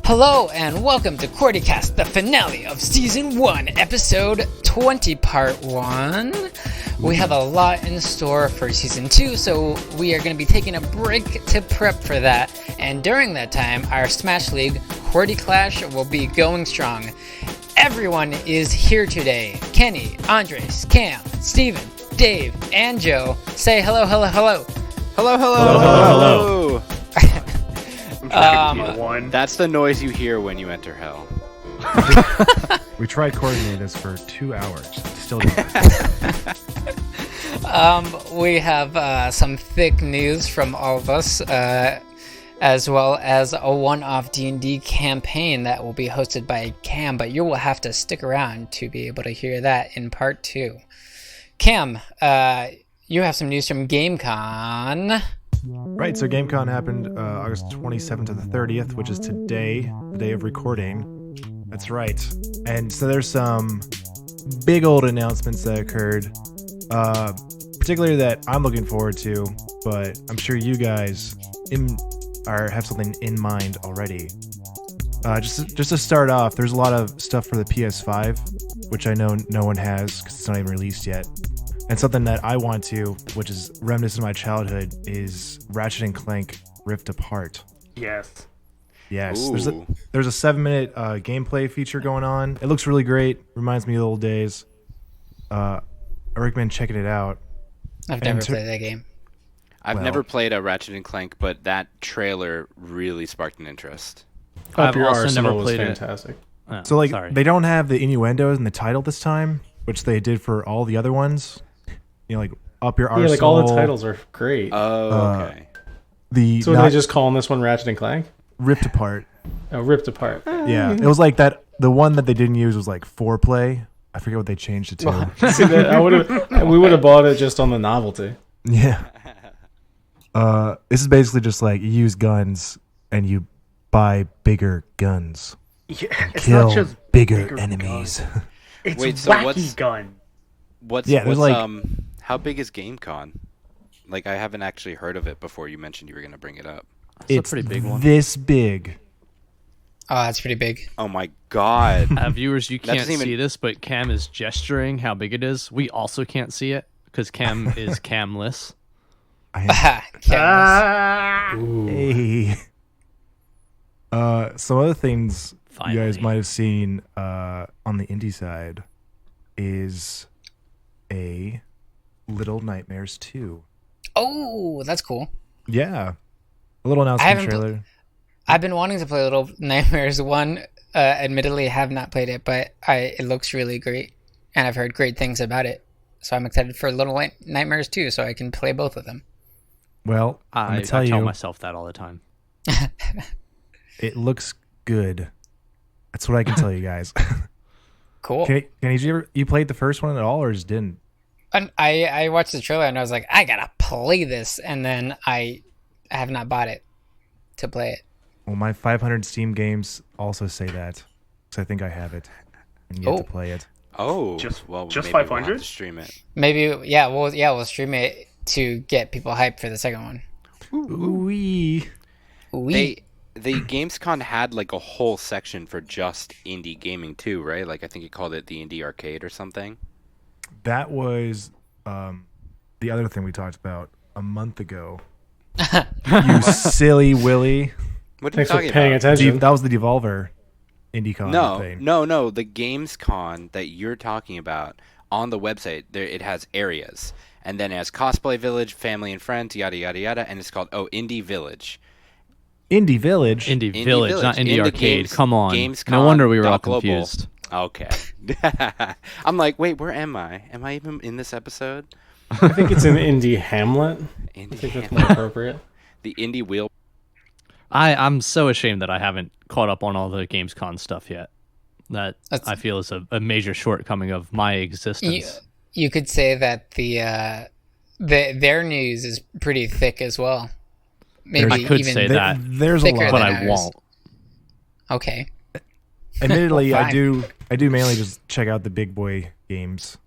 Hello and welcome to Qwertycast, the finale of Season 1, Episode 20, Part 1. We have a lot in store for Season 2, so we are going to be taking a break to prep for that. And during that time, our Smash League Qwerty Clash will be going strong. Everyone is here today. Kenny, Andres, Cam, Steven, Dave, and Joe. Say hello, hello, hello. Hello, hello, hello, hello. That's the noise you hear when you enter hell. We tried coordinating this for 2 hours. Still doing it. We have some thick news from all of us, as well as a one-off D&D campaign that will be hosted by Cam, but you will have to stick around to be able to hear that in Part 2. Cam, you have some news from GameCon. Right, so GameCon happened August 27th to the 30th, which is today, the day of recording. That's right. And so there's some big old announcements that occurred, particularly that I'm looking forward to, but I'm sure you guys have something in mind already. Just to start off, there's a lot of stuff for the PS5, which I know no one has because it's not even released yet. And something that I want to, which is reminiscent of my childhood, is Ratchet and Clank Rift Apart. Yes. Yes. There's a 7-minute gameplay feature going on. It looks really great. Reminds me of the old days. I recommend checking it out. I've never played that game. I've never played a Ratchet and Clank, but that trailer really sparked an interest. I've also never played it. Fantastic. Oh, so they don't have the innuendos in the title this time, which they did for all the other ones. You know, like Up Your Arsenal. Yeah, like all the titles are great. Oh, okay. So they just calling this one Ratchet and Clank? Ripped Apart. Oh, Ripped Apart. Yeah, it was like that. The one that they didn't use was like Foreplay. I forget what they changed it to. See, we would have bought it just on the novelty. Yeah. This is basically just like you use guns and you buy bigger guns. Yeah, it's kill not just bigger enemies. It's Wait, so wacky gun. How big is GameCon? Like, I haven't actually heard of it before you mentioned you were going to bring it up. It's a pretty big one. This big. Oh, that's pretty big. Oh my god. Viewers, you can't see this, but Cam is gesturing how big it is. We also can't see it because Cam is camless. Hey. Some other things you guys might have seen on the indie side is a Little Nightmares 2. Oh, that's cool. Yeah. A little announcement trailer. I've been wanting to play Little Nightmares 1. Admittedly, I have not played it, but it looks really great, and I've heard great things about it. So I'm excited for Little Nightmares 2, so I can play both of them. Well, I tell myself that all the time. It looks good. That's what I can tell you guys. Cool. You played the first one at all, or just didn't? And I watched the trailer and I was like, I gotta play this, and then I have not bought it to play it. Well, my 500 Steam games also say that, because I think I have it and yet to play it. Oh, just maybe 500? We'll have to stream it. Maybe, we'll stream it to get people hyped for the second one. Ooh-wee. The GamesCon had like a whole section for just indie gaming too, right? Like I think you called it the Indie Arcade or something. That was the other thing we talked about a month ago. You silly Willy. What are you Thanks for talking paying about? attention. That was the Devolver IndieCon thing. No. The GamesCon that you're talking about on the website, it has areas, and then it has Cosplay Village, Family and Friends, yada yada yada, and it's called Indie Village. Indie Village, not Indie Arcade. Come on. Gamescom. No wonder we were all confused. Okay. I'm like, wait, where am I? Am I even in this episode? I think it's an Indie Hamlet. I think that's more appropriate. The Indie Wheel. I'm so ashamed that I haven't caught up on all the GamesCon stuff yet. I feel is a major shortcoming of my existence. You could say that their news is pretty thick as well. Maybe I could even say that. There's a lot, but I won't. Okay. Admittedly, I do mainly just check out the big boy games.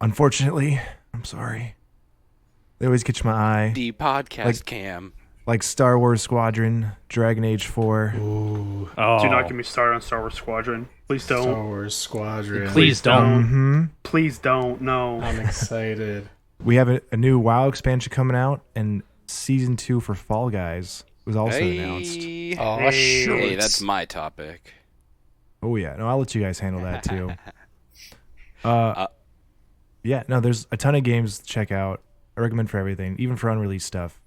Unfortunately, I'm sorry. They always catch my eye. The podcast Cam. like Star Wars Squadron, Dragon Age 4. Ooh, Oh, Do not get me started on Star Wars Squadron. Please don't. Star Wars Squadron. please don't. Mm-hmm. Please don't. No. I'm excited. We have a new WoW expansion coming out, and Season 2 for Fall Guys was also announced. Oh, Hey. sure. Hey, that's my topic. Oh, yeah. No, I'll let you guys handle that, too. Yeah, no, there's a ton of games to check out. I recommend for everything, even for unreleased stuff.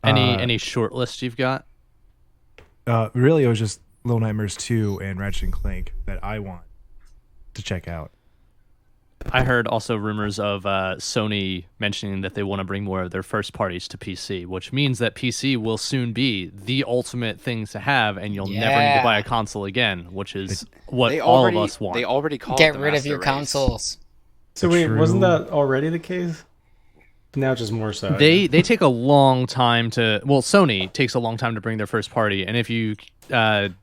Any short list you've got? Really, it was just Little Nightmares 2 and Ratchet and Clank that I want to check out. I heard also rumors of Sony mentioning that they want to bring more of their first parties to PC, which means that PC will soon be the ultimate thing to have, and you'll never need to buy a console again, which is what all of us want. They already called Get the rid of master your race. consoles. So wait, True. wasn't that already the case? Now just more so. They take a long time to. Well, Sony takes a long time to bring their first party, and if you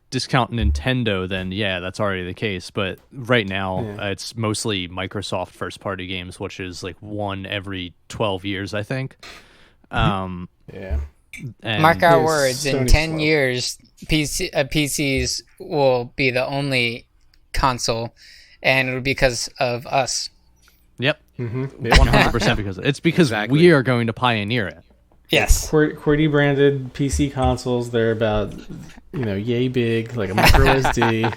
discount Nintendo, then yeah, that's already the case. But right now, it's mostly Microsoft first party games, which is like one every 12 years, I think. Yeah. And Mark our Yes, words. In Sony's 10 slow. years, PCs will be the only console, and it'll be because of us. Yep, Mm-hmm. 100% because it's because Exactly. we are going to pioneer it. Yes. QWERTY branded PC consoles. They're about, yay big, like a micro SD,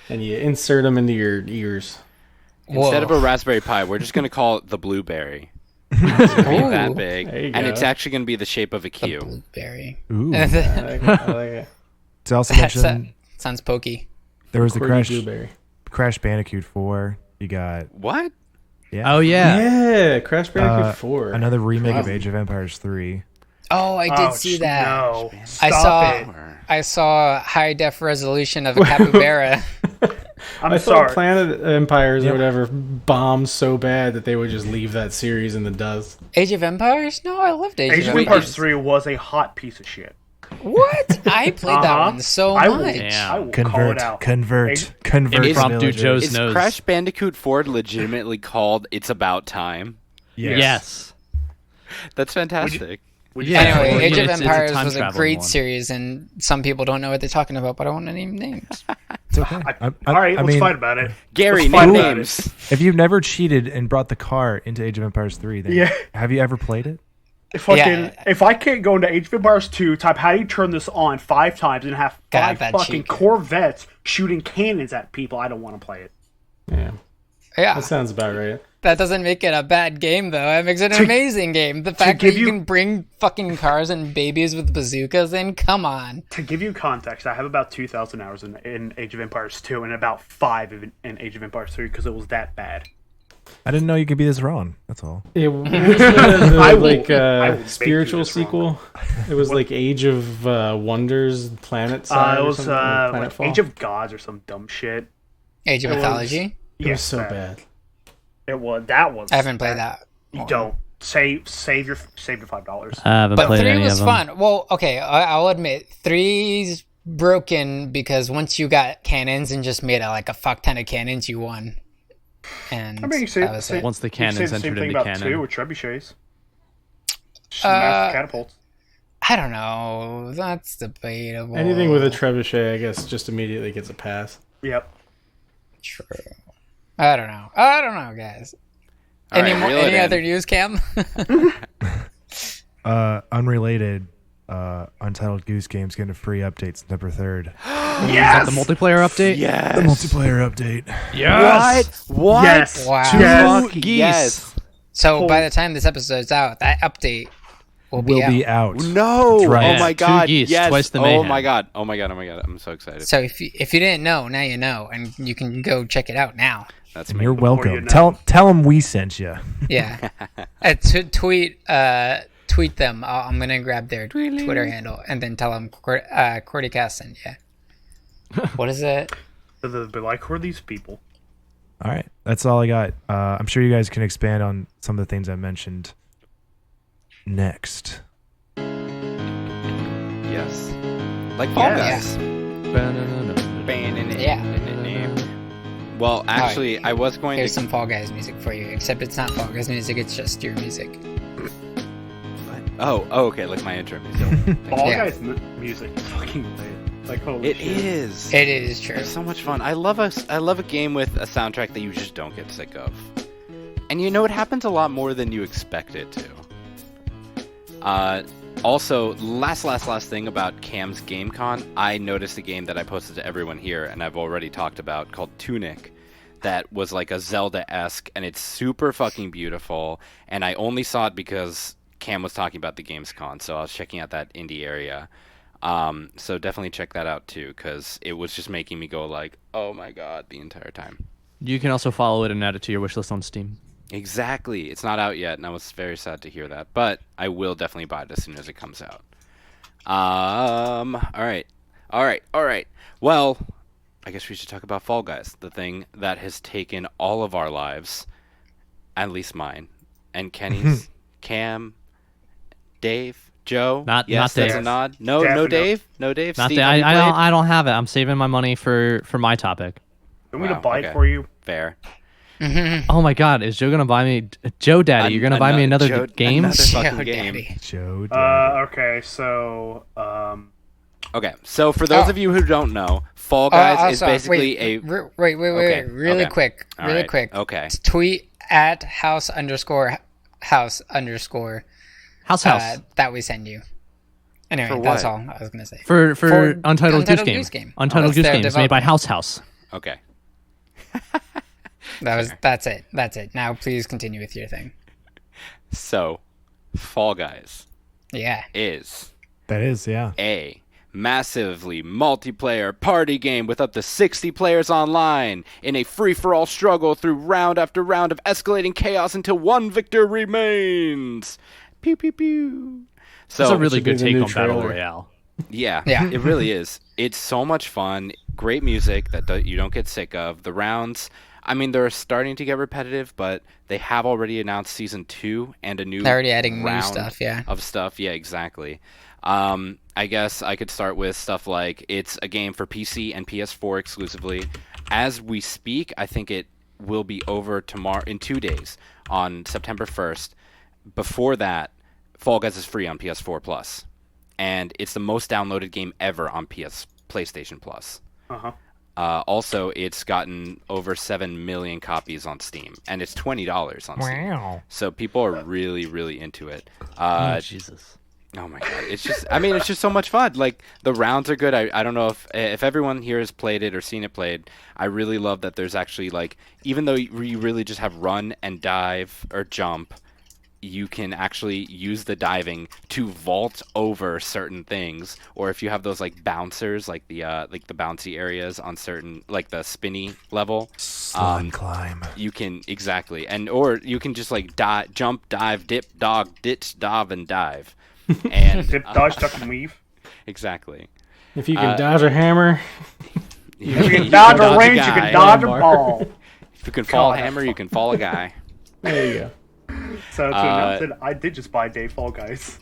and you insert them into your ears. Instead of Whoa. a Raspberry Pi, we're just going to call it the Blueberry. It's going to be that Ooh. big, There you and go. it's actually going to be the shape of a A Q. blueberry. Ooh. I like it. I like it. To also That's mention, sounds pokey. there was the QWERTY Blueberry. Crash Bandicoot 4. You got What? Oh yeah, Yeah, Crash Bandicoot 4. another remake of Wow. Age of Empires 3. Oh, I did see that. No. I Stop saw it. I saw high def resolution of a capybara. I'm I sorry. thought Planet Empires or whatever bombed so bad that they would just leave that series in the dust. Age of Empires? No, I loved Age, Age of of Empires. Empires 3 was a hot piece of shit. What? I played that Uh-huh. one so I much. will, Damn. I will call it out. Convert Impromptu villagers. Joe's Is nose. Crash Bandicoot 4 legitimately called It's About Time? Yes. That's fantastic. Yeah. Anyway, well, Age of it's a Empires time was a traveling great one. series, and some people don't know what they're talking about, but I want to name names. It's okay. All right, I let's mean, fight about it. Gary, Let's fight name about names. if you've never cheated and brought the car into Age of Empires 3, then Yeah. have you ever played it? If I can't go into Age of Empires 2, type how do you turn this on 5 times and have God, 5 that fucking cheat. Corvettes shooting cannons at people, I don't want to play it. Yeah, Yeah, that sounds about right. that doesn't make it a bad game, though. It makes it an amazing game. The fact that give you you- can bring fucking cars and babies with bazookas in, come on. To give you context, I have about 2,000 hours in Age of Empires 2 and about 5 in Age of Empires 3 because it was that bad. I didn't know you could be this wrong. That's all. It was the I will make you spiritual this wrong. sequel. It was like Age of Wonders, Planet Side. It or was something, like like Planetfall. Age of Gods or some dumb shit. Age of It was- Mythology? It was so bad. It was that was. I haven't played that. You don't save your $5. I haven't But played 3 any was of them. fun. Well, okay, I'll admit, 3's broken because once you got cannons and just made like a fuck ton of cannons, you won. And I mean, you say, that was say, it. Once the you can say cannons the same entered thing into about canon. 2 with trebuchets. Smash catapults. I don't know. That's debatable. Anything with a trebuchet, I guess, just immediately gets a pass. Yep. True. I don't know, guys. All right, reel it Any in. other news, Cam? Unrelated, Untitled Goose Game's getting a free update September 3rd. Yes. The multiplayer update? Yes. The multiplayer update. What? Yes. Wow. Yes. Fuck yes. So by the time this episode's out, that update will Will out. be out. No. That's right. Oh my Yeah, 2 god. geese, Yes. twice the Oh mayhem. my god. Oh my god. Oh my god. I'm so excited. So if you didn't know, now you know, and you can go check it out now. That's And me. you're welcome. you know. Tell them we sent you. Yeah. Tweet them. I'm gonna grab their Twitter handle and then tell them Qwertycast sent you. What is it? But like, who are these people? All right, that's all I got. I'm sure you guys can expand on some of the things I mentioned next. Yes. Like Fall Yes. Guys. Yeah. Well, actually, I was going Here's to. some Fall Guys music for you, except it's not Fall Guys music, it's just your music. Oh, okay, like my intro music. Fall Yeah. Guys music is fucking lit. Like, holy It shit. is. It is true. It's so much fun. I love a game with a soundtrack that you just don't get sick of. And you know, it happens a lot more than you expect it to. Also, last thing about Cam's GameCon, I noticed a game that I posted to everyone here, and I've already talked about, called Tunic, that was like a Zelda-esque, and it's super fucking beautiful, and I only saw it because Cam was talking about the GamesCon, so I was checking out that indie area. So definitely check that out too, because it was just making me go like, oh my god, the entire time. You can also follow it and add it to your wish list on Steam. Exactly. It's not out yet, and I was very sad to hear that. But I will definitely buy it as soon as it comes out. All right. Well, I guess we should talk about Fall Guys, the thing that has taken all of our lives, at least mine, and Kenny's, Cam, Dave, Joe. Not yes, Dave. that's a nod. No, Definitely. no Dave. Not Steve, that have you played? I don't have it. I'm saving my money for my topic. You want me to Wow, buy okay. it for you? Fair. Oh my God, is Joe gonna buy me Joe Daddy? You're gonna buy me another game? Another fucking Yo, game. Daddy. Joe. Daddy. Okay, so, Okay, so for those of you who don't know, Fall Guys is basically wait, a... wait, Okay, really okay. quick, All really right, quick. okay. Tweet at house_house_ that we send you. Anyway, For that's what? all I was gonna say. For Untitled Goose Game. Goose Game. Untitled That's Goose their Game is made by development. House. Okay. That's it. Now please continue with your thing. So, Fall Guys Yeah. is That is, yeah. a massively multiplayer party game with up to 60 players online in a free-for-all struggle through round after round of escalating chaos until one victor remains. Pew pew pew. It's So a really should be good the take new on Battle trailer. Royale. Yeah, Yeah. it really is. It's so much fun. Great music that you don't get sick of. The rounds, I mean, they're starting to get repetitive, but they have already announced season 2 and a new They're already adding new round stuff, yeah. of stuff. Yeah, exactly. I guess I could start with stuff like it's a game for PC and PS4 exclusively. As we speak, I think it will be over tomorrow in 2 days on September 1st. Before that, Fall Guys is free on PS4 Plus, and it's the most downloaded game ever on PlayStation Plus. uh-huh. Also, it's gotten over 7 million copies on Steam, and it's $20 on Steam. Wow. So people are really, really into it. Oh, Jesus. Oh my god, it's just, I mean, it's just so much fun. Like, the rounds are good. I don't know if everyone here has played it or seen it played. I really love that there's actually, like, even though you really just have run and dive or jump, you can actually use the diving to vault over certain things, or if you have those like bouncers, like the bouncy areas on certain, like the spinny level, Slime climb. you can or you can just like jump, dive, dip, dog, ditch, dive, and dive, and Dip, dodge, duck, and weave. exactly. If you can dodge a hammer, You If you can dodge a range, you guy. can dodge a Bar. ball. If you can fall a God. hammer, you can fall a guy. there you go. So to announce it, I did just buy Dave Fall Guys.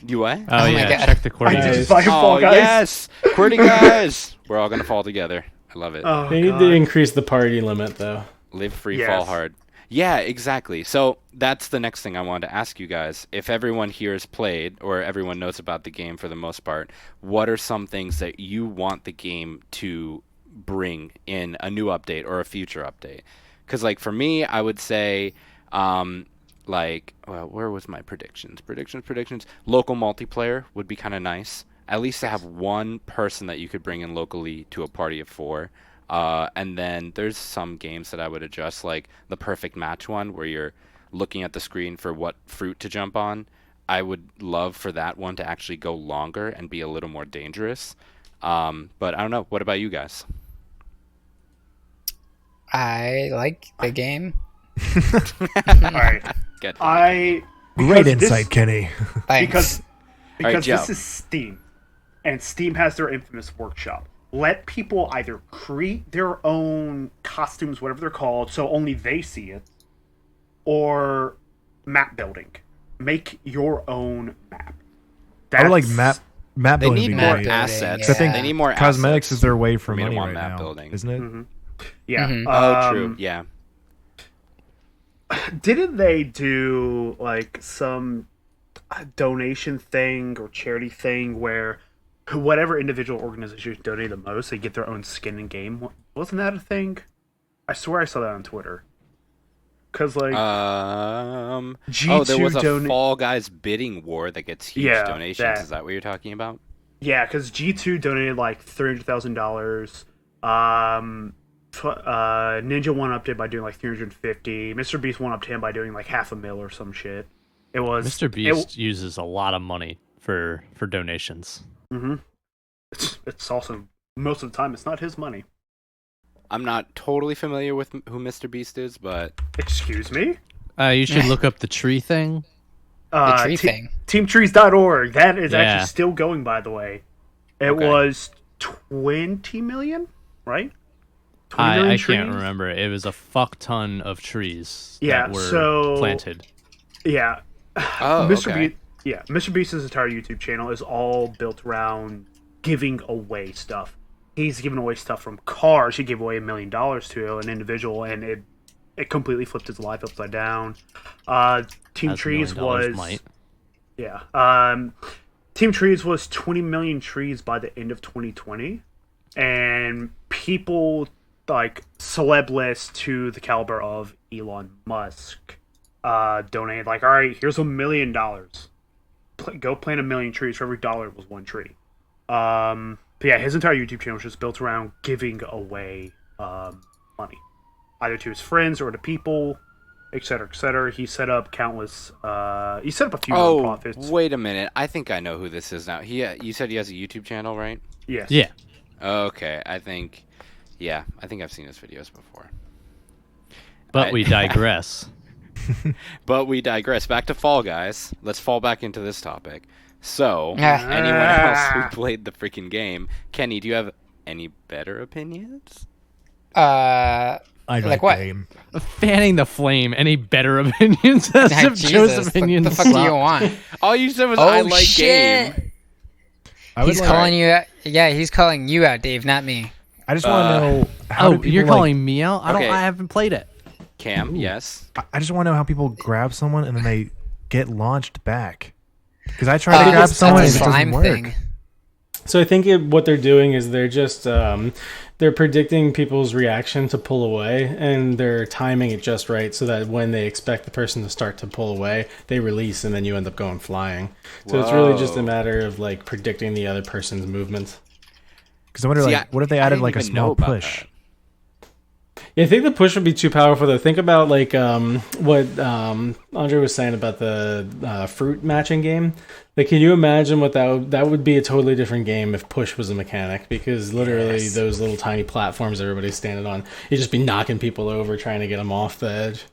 You what? Oh, my yeah, God. check the I coordinates. did Nice. just buy Fall Oh Guys. yes, Qwerty guys. We're all gonna fall together. I love it. Oh, They need God. to increase the party limit, though. Live free, Yes. fall hard. Yeah, exactly. So that's the next thing I wanted to ask you guys. If everyone here has played, or everyone knows about the game for the most part, what are some things that you want the game to bring in a new update or a future update? Because, like, for me, I would say, where was my predictions? Predictions. Local multiplayer would be kind of nice. At least to have one person that you could bring in locally to a party of 4. And then there's some games that I would adjust, like the perfect match one, where you're looking at the screen for what fruit to jump on. I would love for that one to actually go longer and be a little more dangerous. But I don't know. What about you guys? I like the game. All right. Good. Great because insight, this, Kenny. Thanks. because right, Joe. this is Steam, and Steam has their infamous workshop. Let people either create their own costumes, whatever they're called, so only they see it, or map building. Make your own map. I would like That's- map They building. need would be more great. building, assets. yeah. I think They need more cosmetics assets is their way for for me to money want right map now, building. isn't it? Mhm. Yeah. Mhm. True. Yeah. Didn't they do like some donation thing or charity thing where whatever individual organization donate the most, they get their own skin in game. Wasn't that a thing? I swear I saw that on Twitter. Cause like G2 there was a Fall Guys bidding war that gets huge donations. That. Is that what you're talking about? Yeah, because G2 donated like $300,000. Ninja one upped it by doing like 350. Mr. Beast one upped him by doing like $500,000 or some shit. It was Mr. Beast uses a lot of money for donations. Mm-hmm. It's also most of the time it's not his money. I'm not totally familiar with who Mr. Beast is, but Excuse me? You should look up the tree thing. The tree thing. Teamtrees.org. That is actually still going, by the way. It was 20 million, right? 20 million I trees? can't remember. It was a fuck ton of trees that were planted. Yeah. okay. Mr. Beast's entire YouTube channel is all built around giving away stuff. He's given away stuff from cars. He gave away $1 million to an individual, and it completely flipped his life upside down. Team Trees was Team Trees was 20 million trees by the end of 2020, and people like celeb lists to the caliber of Elon Musk donated like, all right, here's $1 million. Go plant 1 million trees. For every dollar was one tree. But yeah, his entire YouTube channel is just built around giving away money, either to his friends or to people, etc., etc. He set up countless. He set up a few nonprofits. Wait a minute. I think I know who this is now. You said he has a YouTube channel, right? Yes. Yeah. Okay. I think I've seen his videos before. But we digress. But we digress. Back to Fall Guys. Let's fall back into this topic. So, anyone else who played the freaking game, Kenny, do you have any better opinions? I like what? Game. Fanning the flame. Any better opinions? As if Joe's opinions. What the fuck do you want? All you said was I like shit. game. He's calling you out. Yeah, he's calling you out, Dave, not me. I just want to know. How do people, you're calling me out? I Okay. haven't played it. Cam, yes. I just want to know how people grab someone and then they get launched back. Because I tried to grab someone and it doesn't work. So I think what they're doing is they're just they're predicting people's reaction to pull away, and they're timing it just right so that when they expect the person to start to pull away, they release, and then you end up going flying. So it's really just a matter of like predicting the other person's movements. Because I wonder, what if they added like a small push? Yeah, I think the push would be too powerful though. Think about like what Andre was saying about the fruit matching game. Like, can you imagine what that would be a totally different game if push was a mechanic? Because literally those little tiny platforms everybody's standing on, you'd just be knocking people over trying to get them off the edge.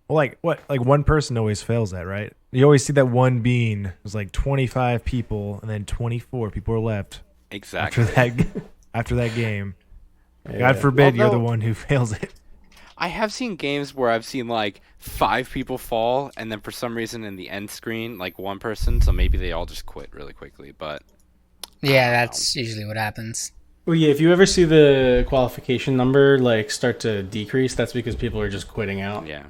Well, like one person always fails that, right? You always see that one bean. There's like 25 people, and then 24 people are left. Exactly. After that game. God forbid you're the one who fails it. I have seen games where I've seen like 5 people fall, and then for some reason in the end screen, like one person, so maybe they all just quit really quickly. But yeah, that's usually what happens. Well, yeah, if you ever see the qualification number like start to decrease, that's because people are just quitting out. Yeah,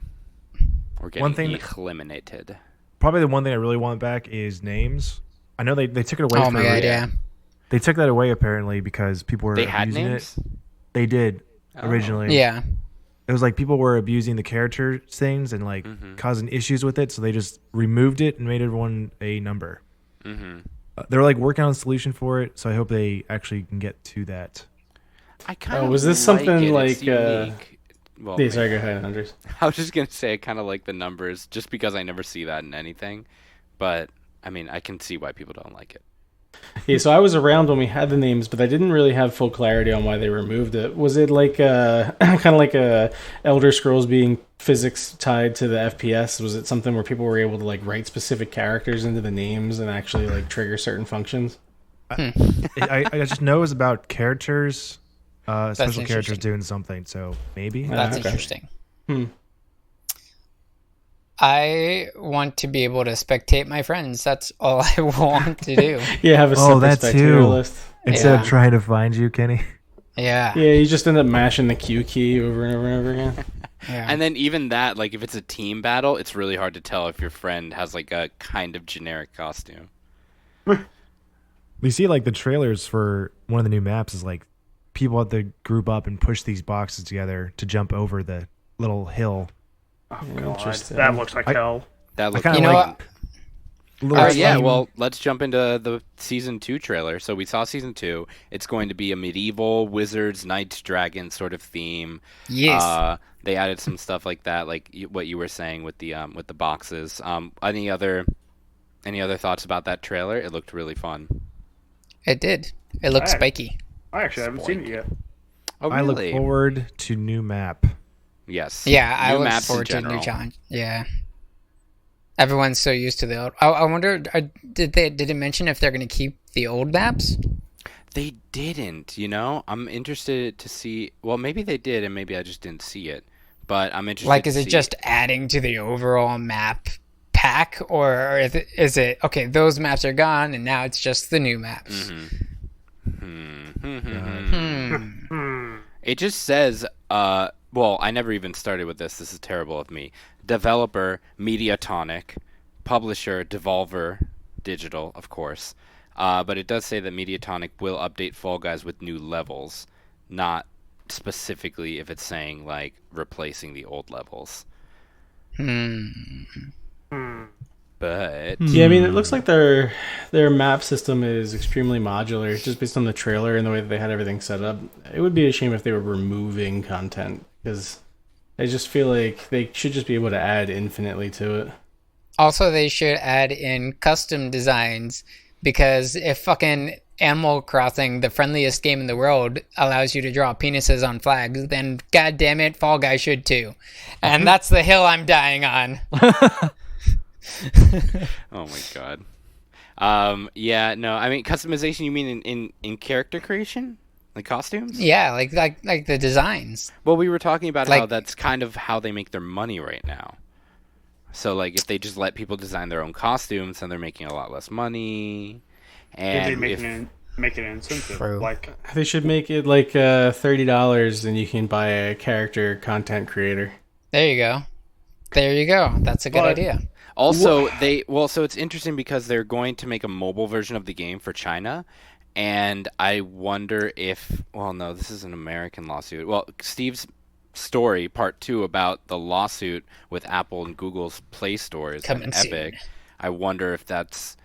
or getting eliminated. Probably the one thing I really want back is names. I know they took it away. Oh my god, yeah. They took that away apparently because people were abusing names? It. They did originally. Yeah. It was like people were abusing the character things and like causing issues with it, so they just removed it and made everyone a number. They're like working on a solution for it, so I hope they actually can get to that. I kind of was this something like? Well, sorry, go ahead, Andres. I was just gonna say I kind of like the numbers, just because I never see that in anything. But I mean, I can see why people don't like it. Yeah, so I was around when we had the names, but I didn't really have full clarity on why they removed it. Was it like kind of like a Elder Scrolls being physics tied to the FPS? Was it something where people were able to like write specific characters into the names and actually like trigger certain functions? I just know it was about characters, special characters doing something. So maybe that's interesting. I want to be able to spectate my friends. That's all I want to do. Yeah, have a separate spectator list. Instead of trying to find you, Kenny. Yeah. Yeah, you just end up mashing the Q key over and over and over again. Yeah. And then even that, like if it's a team battle, it's really hard to tell if your friend has like a kind of generic costume. We see like the trailers for one of the new maps is like people have to group up and push these boxes together to jump over the little hill. Oh god, Interesting. that looks like hell. That looks kinda You know like- what? Little yeah, team- well, let's jump into the season 2 trailer. So we saw season 2. It's going to be a medieval wizards, knights, dragons sort of theme. Yes. They added some stuff like that, like what you were saying with the boxes. Any other thoughts about that trailer? It looked really fun. It did. It looked Alright. spiky. I actually haven't seen it yet. Oh, I look really? forward to new map. Yes. Yeah, I New look maps in forward to a new general. challenge. Yeah. Everyone's so used to the old. I wonder, did it mention if they're going to keep the old maps? They didn't, you know? I'm interested to see. Well, maybe they did, and maybe I just didn't see it. But I'm interested Like, to is it see just adding to the overall map pack, or is it okay? Those maps are gone, and now it's just the new maps. It just says, well, I never even started with this. This is terrible of me. Developer, Mediatonic. Publisher, Devolver Digital, of course. But it does say that Mediatonic will update Fall Guys with new levels. Not specifically if it's saying, like, replacing the old levels. But... Yeah, I mean, it looks like their map system is extremely modular, just based on the trailer and the way that they had everything set up. It would be a shame if they were removing content, because I just feel like they should just be able to add infinitely to it. Also, they should add in custom designs, because if fucking Animal Crossing, the friendliest game in the world, allows you to draw penises on flags, then god damn it, Fall Guys should too. And that's the hill I'm dying on. Oh my god. Yeah, no, I mean customization. You mean in character creation, like costumes? Yeah, like the designs. Well, we were talking about how Like- that's kind of how they make their money right now. So, like, if they just let people design their own costumes, then they're making a lot less money. Did And they make if, make it an incentive? True. Like, They should make it like $30, and you can buy a character content creator. There you go. There you go. That's a good But- idea. also, so it's interesting because they're going to make a mobile version of the game for China. And I wonder if, well, no, this is an American lawsuit. Well, Steve's story, part 2, about the lawsuit with Apple and Google's Play stores Coming and soon. Epic. I wonder if that's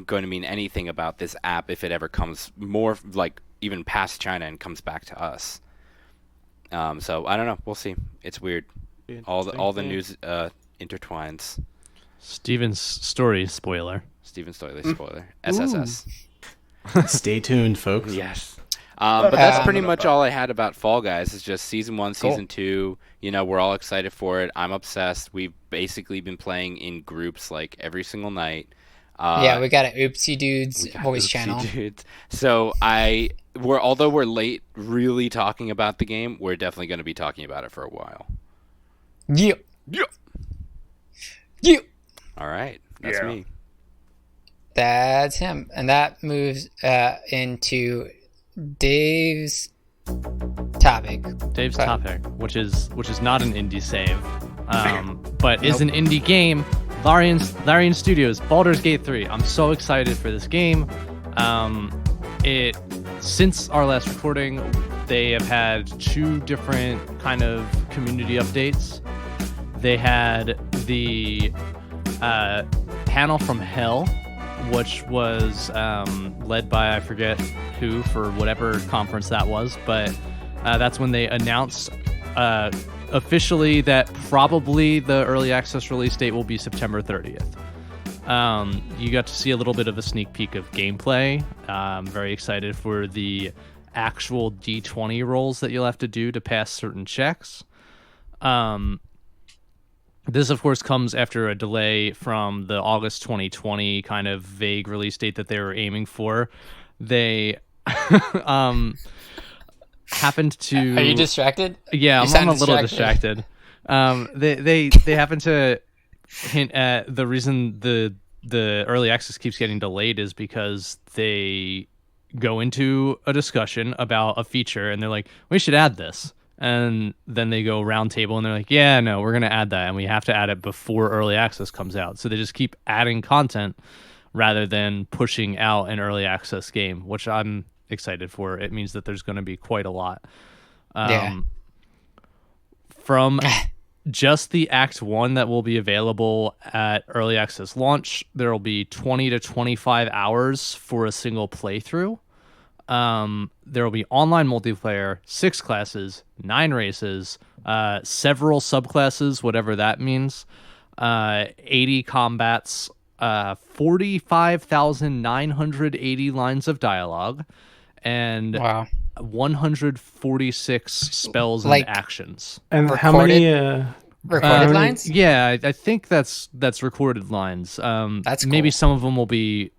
going to mean anything about this app if it ever comes more, like, even past China and comes back to us. So, I don't know. We'll see. It's weird. All the news intertwines. Steven's story spoiler. Steven Stoyley spoiler. SSS. Stay tuned, folks. Yes. But that's pretty about much that. all I had about Fall Guys. It's just season 1, Cool. season 2. You know, we're all excited for it. I'm obsessed. We've basically been playing in groups like every single night. Yeah, we got an Oopsie Dudes God, voice oopsie channel. dudes. So although we're late really talking about the game, we're definitely going to be talking about it for a while. Yeah. Yeah. Yeah. All right. That's Yeah. me. That's him. And that moves into Dave's topic. Dave's Sorry. topic, which is not an indie save, but is an indie game. Larian Studios, Baldur's Gate 3. I'm so excited for this game. Since our last recording, they have had 2 different kind of community updates. They had the panel from Hell, which was led by I forget who for whatever conference that was, but that's when they announced officially that probably the early access release date will be September 30th. You got to see a little bit of a sneak peek of gameplay. I'm very excited for the actual D20 rolls that you'll have to do to pass certain checks. This, of course, comes after a delay from the August 2020 kind of vague release date that they were aiming for. They happened to... Are you distracted? Yeah, You I'm sound a little distracted. They happen to hint at the reason the early access keeps getting delayed is because they go into a discussion about a feature and they're like, we should add this. And then they go round table and they're like, yeah, no, we're going to add that. And we have to add it before early access comes out. So they just keep adding content rather than pushing out an early access game, which I'm excited for. It means that there's going to be quite a lot. From just the Act 1 that will be available at early access launch, there will be 20 to 25 hours for a single playthrough. There will be online multiplayer, 6 classes, 9 races, several subclasses, whatever that means, 80 combats, 45,980 lines of dialogue, and 146 spells and actions. And how many recorded lines? Yeah, I think that's recorded lines. That's maybe cool. some of them will be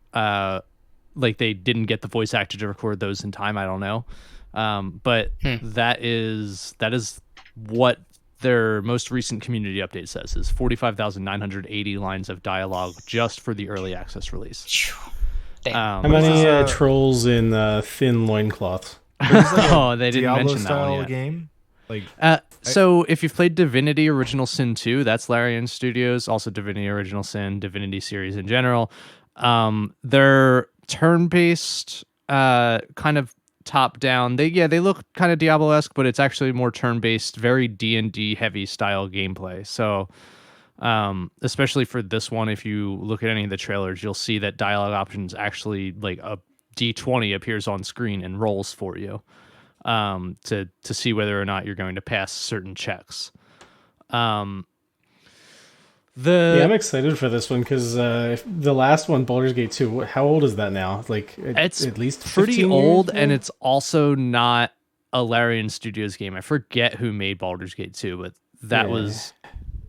like they didn't get the voice actor to record those in time. I don't know, but that is what their most recent community update says is 45,980 lines of dialogue just for the early access release. How many trolls in thin loincloths? Oh, they didn't Diablo mention that style one yet. game. Like, so if you've played Divinity Original Sin 2, that's Larian Studios, also Divinity Original Sin, Divinity series in general. They're turn-based, kind of top-down. They look kind of Diablo-esque, but it's actually more turn-based, very D&D heavy style gameplay. So especially for this one, if you look at any of the trailers, you'll see that dialogue options actually, like a D20 appears on screen and rolls for you to see whether or not you're going to pass certain checks. I'm excited for this one because the last one, Baldur's Gate 2, how old is that now? Like, it's at least pretty 15 old, years and old? it's also not a Larian Studios game. I forget who made Baldur's Gate 2, but that was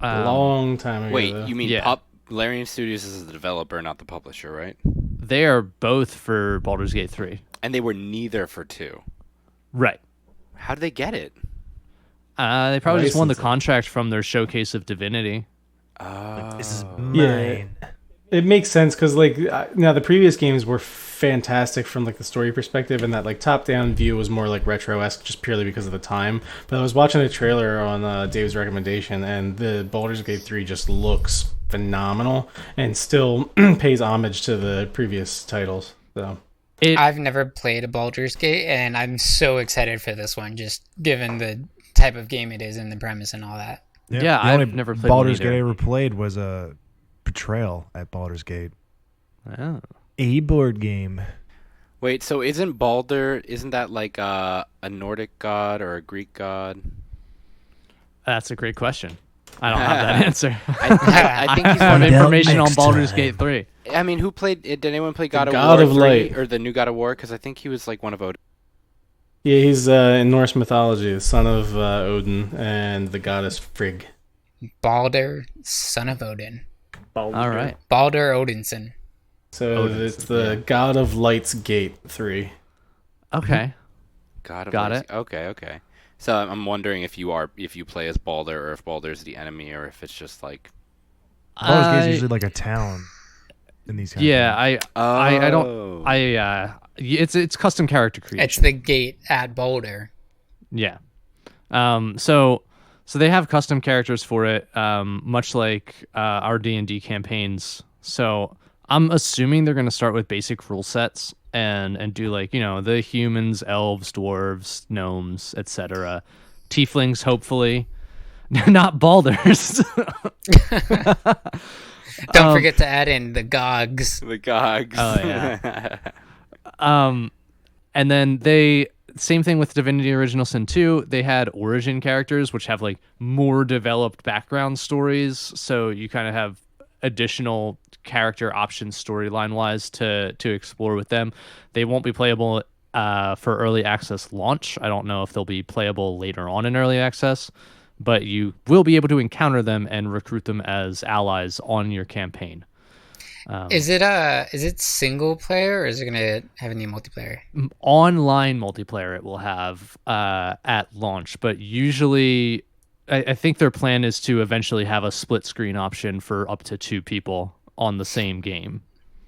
a long time ago. Wait, though. you mean yeah. Larian Studios is the developer, not the publisher, right? They are both for Baldur's Gate 3. And they were neither for 2. Right. How did they get it? They probably just won the Licensing. contract from their showcase of Divinity. this is Yeah. mine. It makes sense because, like, now the previous games were fantastic from like the story perspective, and that like top-down view was more like retro-esque just purely because of the time. But I was watching a trailer on Dave's recommendation, and the Baldur's Gate 3 just looks phenomenal and still pays homage to the previous titles. So I've never played a Baldur's Gate, and I'm so excited for this one, just given the type of game it is and the premise and all that. Yeah, the I've only never played Baldur's one either. Gate I ever played was a Betrayal at Baldur's Gate, Oh. a board game. Wait, so isn't that like a Nordic god or a Greek god? That's a great question. I don't have that answer. I think he's I have one of information on next Baldur's time. Gate 3. I mean, who played? Did anyone play God of God War of 3 Light. or the new God of War? Because I think he was like one of Odin. yeah, he's in Norse mythology, the son of Odin and the goddess Frigg. Baldur, son of Odin. All right. Baldur Odinson. So it's the God of Light's Gate 3. Okay. God of Got War. it. Okay. So I'm wondering if you play as Baldur or if Baldur's the enemy or if it's just like. Baldur's Gate is usually like a town in these. Kind of Yeah, games. I don't. It's custom character creation. It's the gate at Baldur. Yeah. So they have custom characters for it, much like our D&D campaigns. So I'm assuming they're going to start with basic rule sets and do like, the humans, elves, dwarves, gnomes, etc. Tieflings, hopefully. Not Baldurs. Don't forget to add in the Gogs. The Gogs. Oh, yeah. And then same thing with Divinity Original Sin 2, they had origin characters, which have like more developed background stories. So you kind of have additional character options storyline wise to explore with them. They won't be playable for early access launch. I don't know if they'll be playable later on in early access, but you will be able to encounter them and recruit them as allies on your campaign. Is it single player or is it gonna have any multiplayer? Online multiplayer it will have at launch, but usually I think their plan is to eventually have a split screen option for up to 2 people on the same game.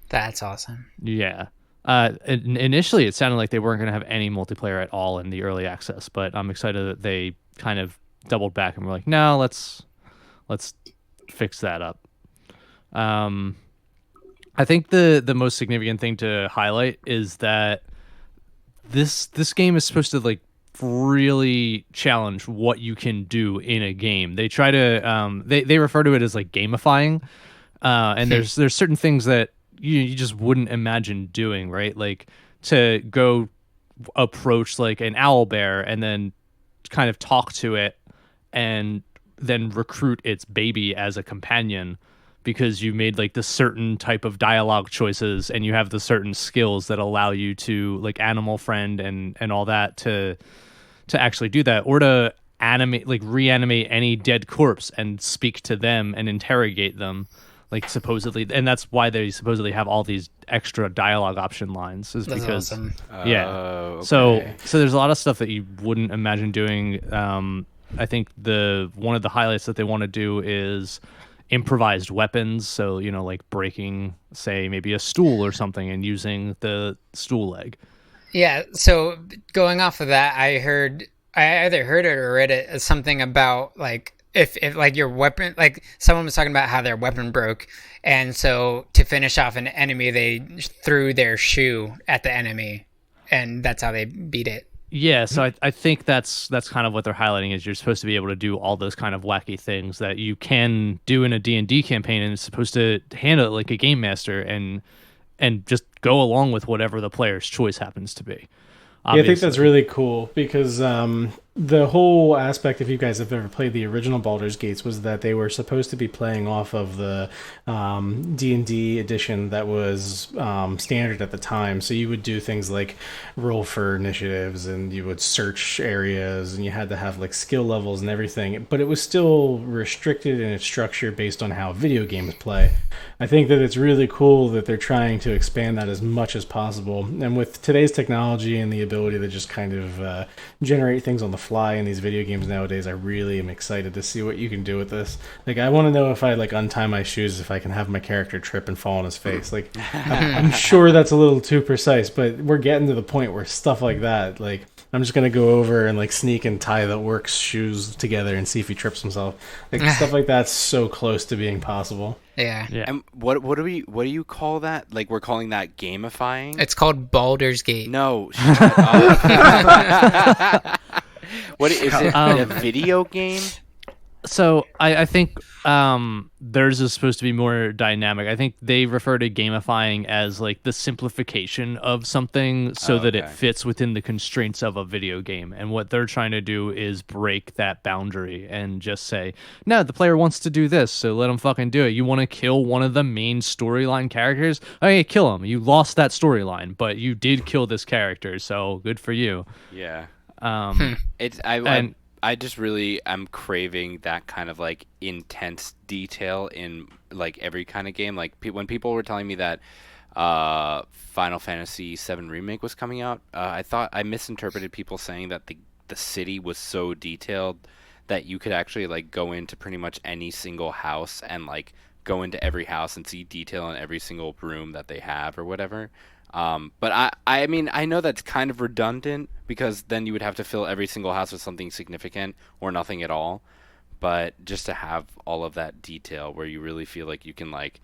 That's awesome. Yeah. Initially, it sounded like they weren't going to have any multiplayer at all in the early access, but I'm excited that they kind of doubled back and were like, no, let's fix that up. I think the most significant thing to highlight is that this game is supposed to like really challenge what you can do in a game. They try to they refer to it as like gamifying, and there's certain things that you just wouldn't imagine doing, right? Like to go approach like an owl bear and then kind of talk to it and then recruit its baby as a companion because you made like the certain type of dialogue choices and you have the certain skills that allow you to like animal friend and all that to actually do that, or to reanimate any dead corpse and speak to them and interrogate them, like supposedly, and that's why they supposedly have all these extra dialogue option lines, is That's because awesome. Okay. so there's a lot of stuff that you wouldn't imagine doing. I think one of the highlights that they want to do is improvised weapons, so like breaking, say, maybe a stool or something and using the stool leg. Yeah, so going off of that, I either heard it or read it as something about like if like your weapon, like someone was talking about how their weapon broke, and so to finish off an enemy, they threw their shoe at the enemy, and that's how they beat it. Yeah, so I think that's kind of what they're highlighting, is you're supposed to be able to do all those kind of wacky things that you can do in a D&D campaign, and it's supposed to handle it like a game master and just go along with whatever the player's choice happens to be. Yeah, I think that's really cool because the whole aspect, if you guys have ever played the original Baldur's Gates, was that they were supposed to be playing off of the D&D edition that was standard at the time. So you would do things like roll for initiatives, and you would search areas, and you had to have like skill levels and everything. But it was still restricted in its structure based on how video games play. I think that it's really cool that they're trying to expand that as much as possible. And with today's technology and the ability to just kind of generate things on the fly in these video games nowadays, I really am excited to see what you can do with this. Like, I want to know if I like untie my shoes, if I can have my character trip and fall on his face. Like, I'm sure that's a little too precise, but we're getting to the point where stuff like that, like, I'm just gonna go over and like sneak and tie the orc's shoes together and see if he trips himself. Like, stuff like that's so close to being possible. Yeah. And what do you call that? Like, we're calling that gamifying? It's called Baldur's Gate. No. Shut up. What is it? A video game? So I think theirs is supposed to be more dynamic. I think they refer to gamifying as like the simplification of something so that it fits within the constraints of a video game. And what they're trying to do is break that boundary and just say, no, the player wants to do this, so let them fucking do it. You want to kill one of the main storyline characters? Okay, kill him. You lost that storyline, but you did kill this character, so good for you. Yeah. It's I just really am craving that kind of like intense detail in like every kind of game. Like when people were telling me that Final Fantasy VII Remake was coming out, I thought I misinterpreted people saying that the city was so detailed that you could actually like go into pretty much any single house and like go into every house and see detail in every single room that they have or whatever. But I mean, I know that's kind of redundant because then you would have to fill every single house with something significant or nothing at all. But just to have all of that detail where you really feel like you can like,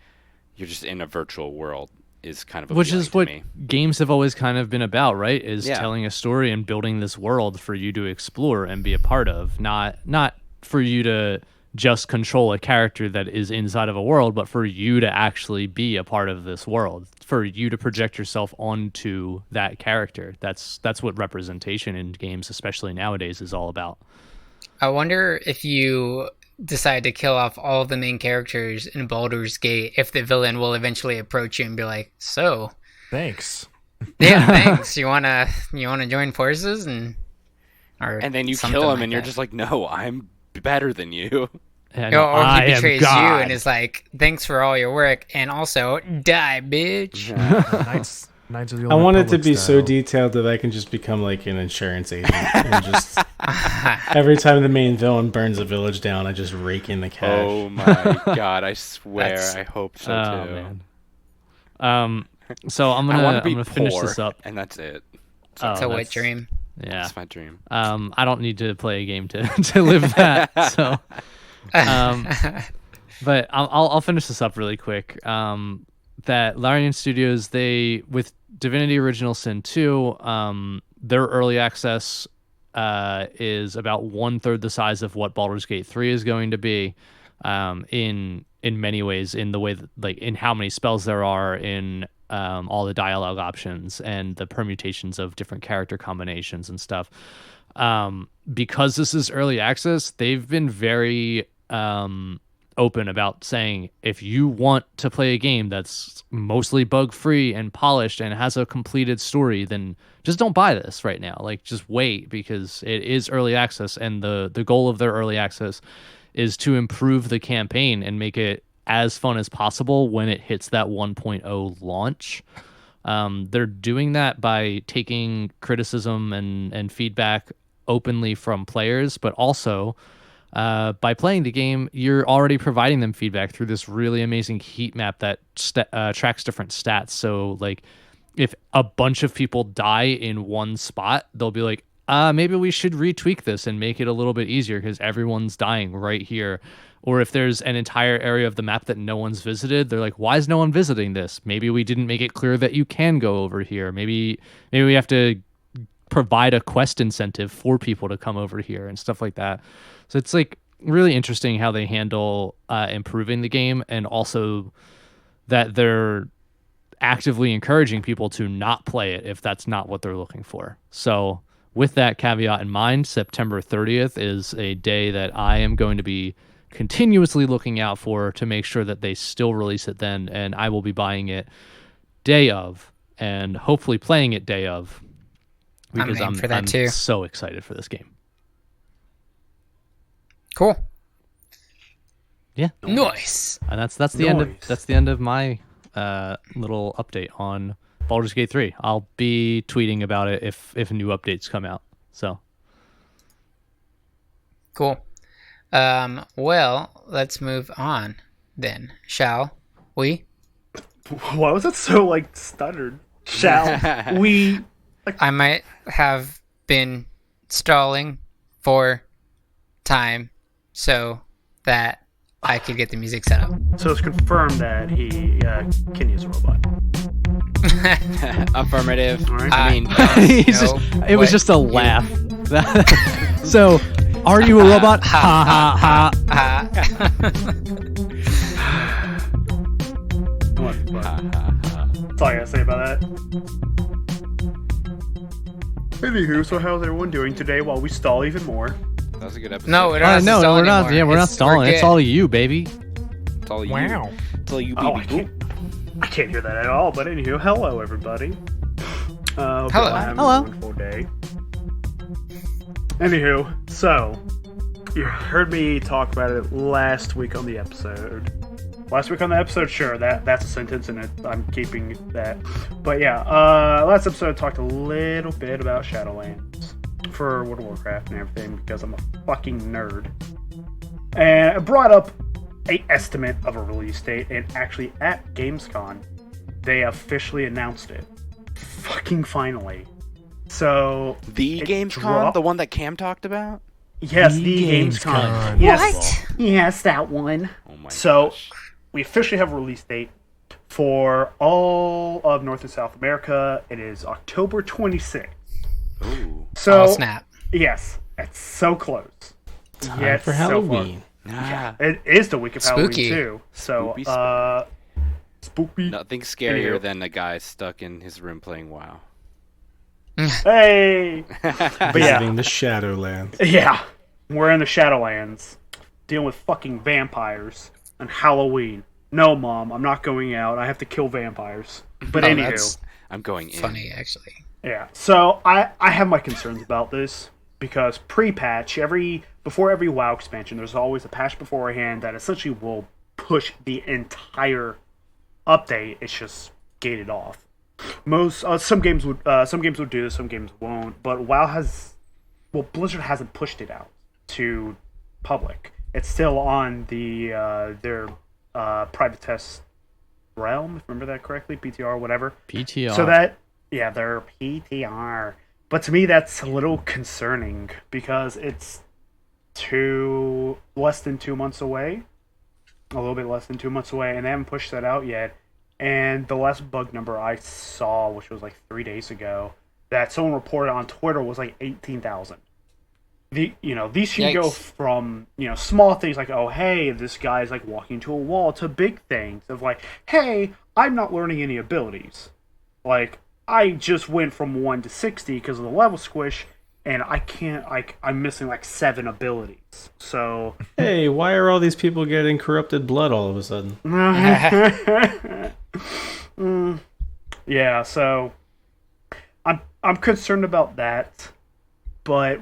you're just in a virtual world is kind of appealing which is to what me. Games have always kind of been about, right? Is telling a story and building this world for you to explore and be a part of, not for you to just control a character that is inside of a world, but for you to actually be a part of this world, for you to project yourself onto that character. That's what representation in games, especially nowadays, is all about. I wonder if you decide to kill off all of the main characters in Baldur's Gate, if the villain will eventually approach you and be like, so Thanks. yeah, thanks, you wanna join forces, and then you something kill him like and you're that. just like, no, I'm better than you. Or I he am betrays you God. and is like, thanks for all your work, and also die, bitch. Knights of the I Old want it to Republic be so style. detailed that I can just become like an insurance agent and just every time the main villain burns a village down, I just rake in the cash. Oh my god, I swear, That's- I hope so Oh, too. man. So I'm I want to gonna be finish poor, this up. and that's it. Oh, It's a wet that's- dream. Yeah. That's my dream. I don't need to play a game to to live that. So, but I'll finish this up really quick. That Larian Studios, they with Divinity Original Sin 2, their early access is about 1/3 the size of what Baldur's Gate 3 is going to be. In many ways, in the way that, like, in how many spells there are, in all the dialogue options and the permutations of different character combinations and stuff. Because this is early access, they've been very open about saying, if you want to play a game that's mostly bug free and polished and has a completed story, then just don't buy this right now. Like, just wait, because it is early access, and the goal of their early access is to improve the campaign and make it as fun as possible when it hits that 1.0 launch. They're doing that by taking criticism and feedback openly from players, but also by playing the game, you're already providing them feedback through this really amazing heat map that tracks different stats. So, like, if a bunch of people die in one spot, they'll be like, maybe we should retweak this and make it a little bit easier because everyone's dying right here. Or if there's an entire area of the map that no one's visited, they're like, why is no one visiting this? Maybe we didn't make it clear that you can go over here. Maybe we have to provide a quest incentive for people to come over here and stuff like that. So it's like really interesting how they handle improving the game, and also that they're actively encouraging people to not play it if that's not what they're looking for. So with that caveat in mind, September 30th is a day that I am going to be continuously looking out for to make sure that they still release it then, and I will be buying it day of and hopefully playing it day of, because I'm for that too. So excited for this game. Cool. Yeah. Nice. And that's the end of my little update on Baldur's Gate 3. I'll be tweeting about it if new updates come out. So Cool. Well, let's move on then, shall we? Why was it so, like, stuttered? Shall we? I might have been stalling for time so that I could get the music set up. So it's confirmed that Kenny is a robot. Affirmative. All right. I mean, it was just a laugh. So, are you a robot? Ha ha ha. That's all I gotta say about that. Anywho, so how's everyone doing today while we stall even more? that was a good episode. No, we don't have to No, stall we're not. anymore. Yeah, we're not stalling. It's good. all you, baby. It's all you. Wow. It's all you, Oh, baby. I can't hear that at all, but anywho, hello everybody. Hope Hello. y'all having Hello. a wonderful day. Anywho, so you heard me talk about it last week on the episode. Last week on the episode, sure, that's a sentence, and I'm keeping that. But yeah, last episode I talked a little bit about Shadowlands for World of Warcraft and everything because I'm a fucking nerd. And I brought up an estimate of a release date, and actually at Gamescom, they officially announced it. Fucking finally. So The it Gamescom, dropped- the one that Cam talked about. Yes, The the Gamescom. Gamescom. Yes, yes, that one. Oh my So gosh. we officially have a release date for all of North and South America. It is October 26th. Ooh. So Oh, snap. yes, it's so close. Time Yet for so far. Halloween. Ah, It is the week of Spooky. Halloween too. So Spoopy, spooky. nothing scarier Anywho. than a guy stuck in his room playing WoW. Hey. But yeah, Visiting the Shadowlands. yeah, we're in the Shadowlands, dealing with fucking vampires on Halloween. No, Mom, I'm not going out. I have to kill vampires. But Oh, anywho, that's I'm going in. funny, actually. yeah. So I have my concerns about this because pre-patch, before every WoW expansion, there's always a patch beforehand that essentially will push the entire update. It's just gated off. Some games would do this, some games won't. But Blizzard hasn't pushed it out to public. It's still on their private test Realm, if I remember that correctly, PTR, whatever. PTR. So they're PTR. But to me, that's a little concerning because it's less than 2 months away. A little bit less than 2 months away, and they haven't pushed that out yet. And the last bug number I saw, which was like 3 days ago, that someone reported on Twitter was like 18,000. These can go from, small things like, oh, hey, this guy's like walking to a wall, to big things of like, hey, I'm not learning any abilities. Like, I just went from 1 to 60 because of the level squish, and I'm missing like 7 abilities. So, hey, why are all these people getting corrupted blood all of a sudden? Yeah, so I'm concerned about that, but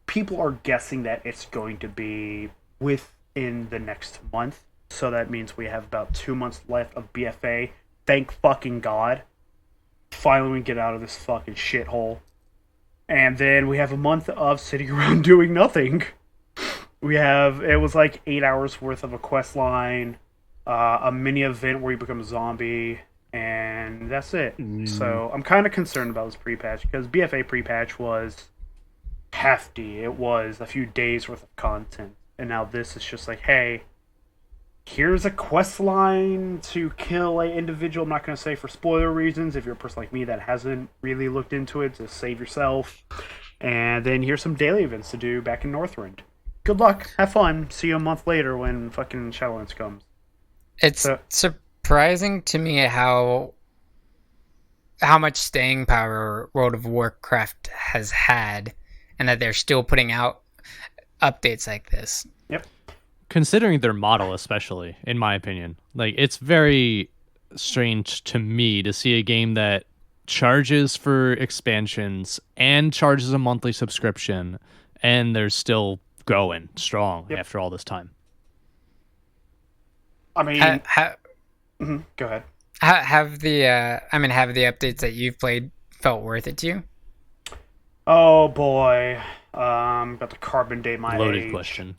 people are guessing that it's going to be within the next month. So that means we have about 2 months left of BFA. Thank fucking God. Finally, we get out of this fucking shithole. And then we have a month of sitting around doing nothing. It was like 8 hours worth of a quest line, a mini event where you become a zombie, and that's it. So I'm kind of concerned about this pre-patch, because BFA pre-patch was hefty. It was a few days worth of content. And now this is just like, hey, here's a quest line to kill an individual. I'm not going to say for spoiler reasons. If you're a person like me that hasn't really looked into it, just save yourself. And then here's some daily events to do back in Northrend. Good luck. Have fun. See you a month later when fucking Shadowlands comes. It's surprising to me how much staying power World of Warcraft has had, and that they're still putting out updates like this. Yep. Considering their model, especially, in my opinion. Like, it's very strange to me to see a game that charges for expansions and charges a monthly subscription, and they're still going strong after all this time. I mean, go ahead. Have the updates that you've played felt worth it to you? Oh boy, about to carbon date my Loaded age. question.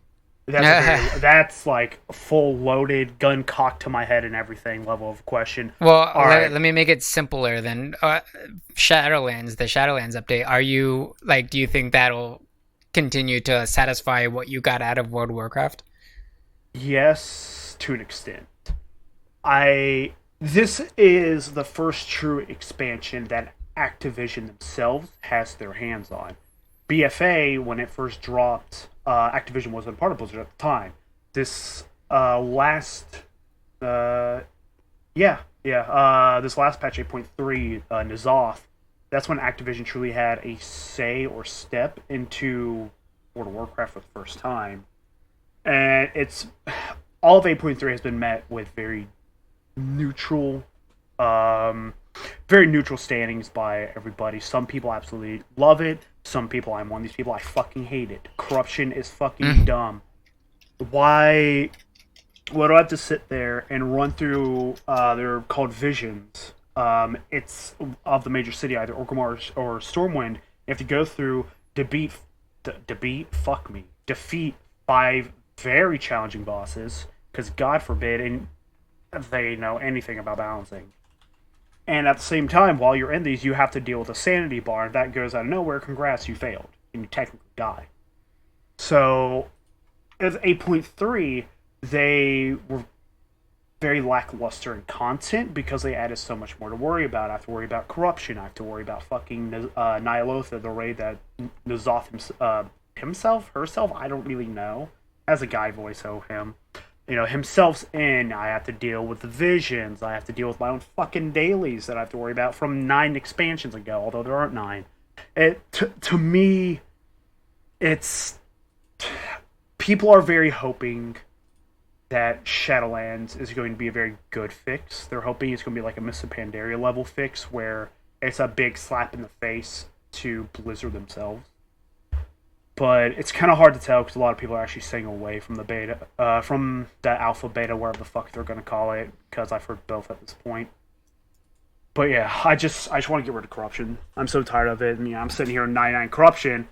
That's like full loaded, gun cocked to my head and everything level of question. Well, let me make it simpler then. Shadowlands, the Shadowlands update. Do you think that'll continue to satisfy what you got out of World of Warcraft? Yes, to an extent. This is the first true expansion that Activision themselves has their hands on. BFA, when it first dropped, Activision wasn't part of Blizzard at the time. This last patch 8.3, N'Zoth, that's when Activision truly had a say or step into World of Warcraft for the first time. And it's all of 8.3 has been met with very neutral standings by everybody. Some people absolutely love it. Some people, I'm one of these people, I fucking hate it. Corruption is fucking dumb. Why do I have to sit there and run through, they're called visions. It's of the major city, either Orgrimmar or Stormwind. You have to go through, defeat 5 very challenging bosses, because God forbid and they know anything about balancing. And at the same time, while you're in these, you have to deal with a sanity bar, and that goes out of nowhere. Congrats, you failed, and you technically die. So, as 8.3, they were very lackluster in content because they added so much more to worry about. I have to worry about corruption. I have to worry about fucking Ny'alotha, the raid that N'Zoth herself, I don't really know. As a guy voice, him. Himself's in. I have to deal with the visions. I have to deal with my own fucking dailies that I have to worry about from 9 expansions ago, although there aren't 9. To me, it's... People are very hoping that Shadowlands is going to be a very good fix. They're hoping it's going to be like a Mists of Pandaria level fix, where it's a big slap in the face to Blizzard themselves. But it's kind of hard to tell because a lot of people are actually staying away from the beta, from the alpha beta, whatever the fuck they're going to call it, because I've heard both at this point. But yeah, I just want to get rid of corruption. I'm so tired of it. I'm sitting here in 99 corruption,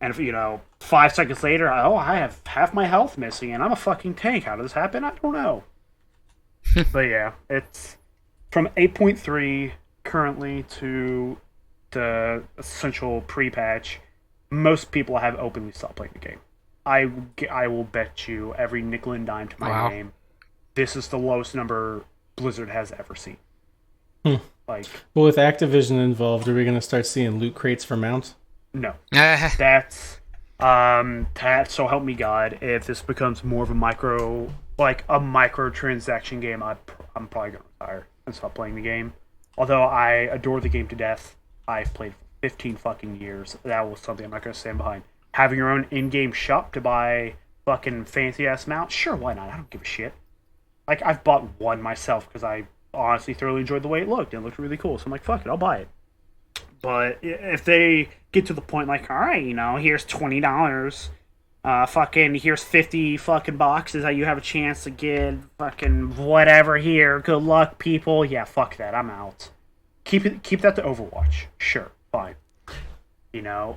and if 5 seconds later, I have half my health missing, and I'm a fucking tank. How did this happen? I don't know. But yeah, it's from 8.3 currently to the essential pre-patch. Most people have openly stopped playing the game. I will bet you every nickel and dime to my name, this is the lowest number Blizzard has ever seen. Like, well, with Activision involved, are we going to start seeing loot crates for mounts? No. That's so help me God, if this becomes more of a microtransaction game, I'm probably gonna retire and stop playing the game. Although I adore the game to death, I've played for 15 fucking years. That was something I'm not gonna stand behind. Having your own in-game shop to buy fucking fancy ass mounts, sure, why not? I don't give a shit. Like, I've bought one myself because I honestly thoroughly enjoyed the way it looked. It looked really cool, so I'm like, fuck it, I'll buy it. But if they get to the point like, all right, here's $20, here's 50 fucking boxes that you have a chance to get, fucking whatever here, good luck, people. Yeah, fuck that, I'm out. Keep that to Overwatch. Sure, fine. I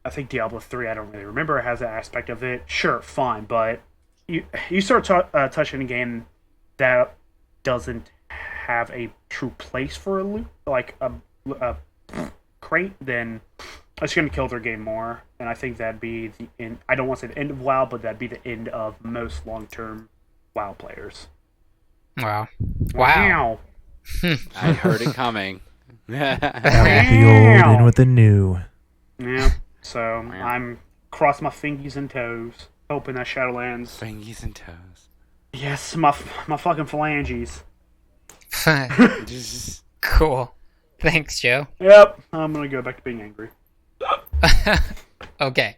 think Diablo 3, I don't really remember, has that aspect of it. Sure, fine, but you start touching a game that doesn't have a true place for a loot, like a crate, then it's going to kill their game more. And I think that'd be the end. I don't want to say the end of WoW, but that'd be the end of most long-term WoW players. Wow. Wow. I heard it coming. Out with the old, in with the new. Yeah. So I'm cross my fingies and toes, hoping that Shadowlands. Fingies and toes. Yes, my fucking phalanges. Cool. Thanks, Joe. Yep, I'm gonna go back to being angry. Okay.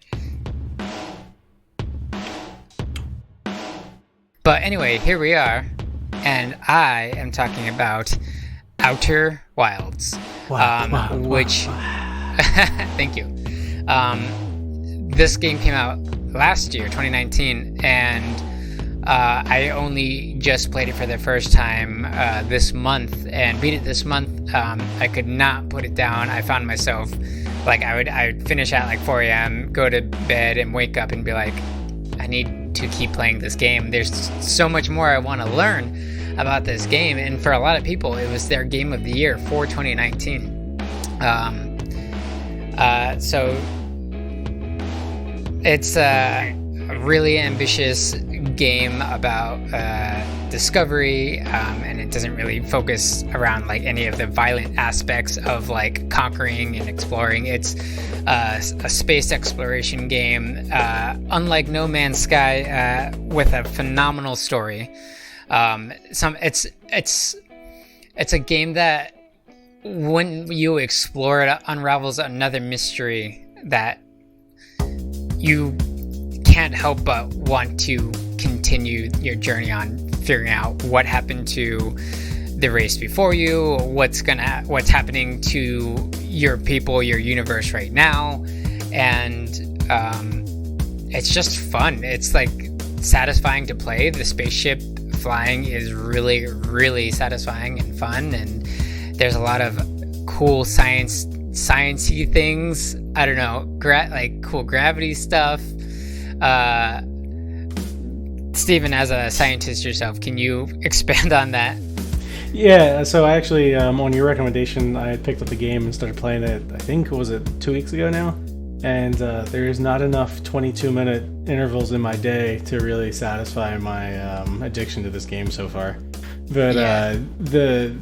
But anyway, here we are, and I am talking about Outer Wilds, which thank you. This game came out last year, 2019, and I only just played it for the first time this month and beat it this month. I could not put it down. I found myself like I would finish at like 4 a.m., go to bed, and wake up and be like, I need to keep playing this game. There's so much more I want to learn about this game, and for a lot of people, it was their game of the year for 2019. So it's a really ambitious game about discovery, and it doesn't really focus around like any of the violent aspects of like conquering and exploring. It's a space exploration game, unlike No Man's Sky, with a phenomenal story. It's a game that when you explore it unravels another mystery that you can't help but want to continue your journey on, figuring out what happened to the race before you, what's happening to your people, your universe right now, and it's just fun. It's like satisfying to play. The spaceship flying is really, really satisfying and fun, and there's a lot of cool sciencey things. I don't know, like cool gravity stuff. Stephen, as a scientist yourself, can you expand on that? Yeah, so I actually, on your recommendation, I picked up the game and started playing it, I think, was it 2 weeks ago now? And there's not enough 22-minute intervals in my day to really satisfy my addiction to this game so far. But the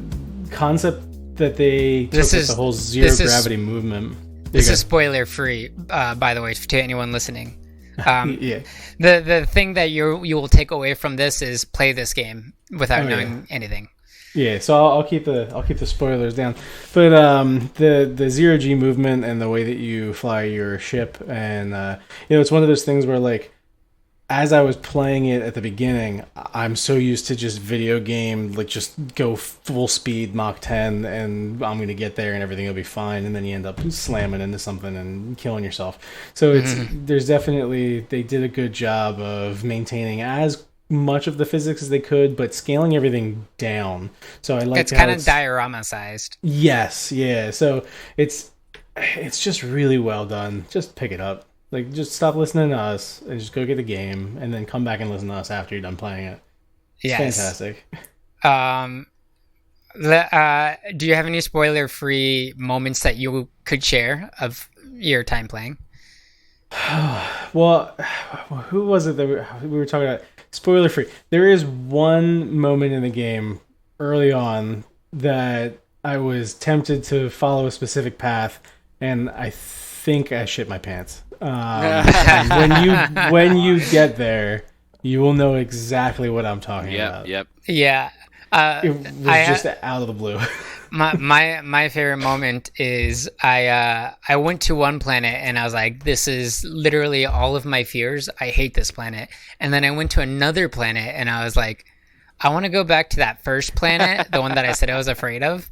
concept that they took with the whole zero-gravity movement... This is spoiler-free, by the way, to anyone listening. Yeah. The thing that you will take away from this is play this game without knowing anything. Yeah, so I'll keep the spoilers down. But the zero G movement and the way that you fly your ship, and it's one of those things where, like, as I was playing it at the beginning, I'm so used to just video game, like, just go full speed Mach 10 and I'm going to get there and everything will be fine, and then you end up slamming into something and killing yourself. So there's definitely, they did a good job of maintaining as much of the physics as they could, but scaling everything down. So I like it's kind of diorama sized. Yes, yeah. So it's just really well done. Just pick it up. Like, just stop listening to us and just go get the game, and then come back and listen to us after you're done playing it. It's fantastic. Do you have any spoiler-free moments that you could share of your time playing? Well, who was it that we were talking about? Spoiler free. There is one moment in the game early on that I was tempted to follow a specific path, and I think I shit my pants. When you get there, you will know exactly what I'm talking about. Yep. Yeah. It was just out of the blue. My favorite moment is I went to one planet and I was like, this is literally all of my fears. I hate this planet. And then I went to another planet and I was like, I want to go back to that first planet, the one that I said I was afraid of.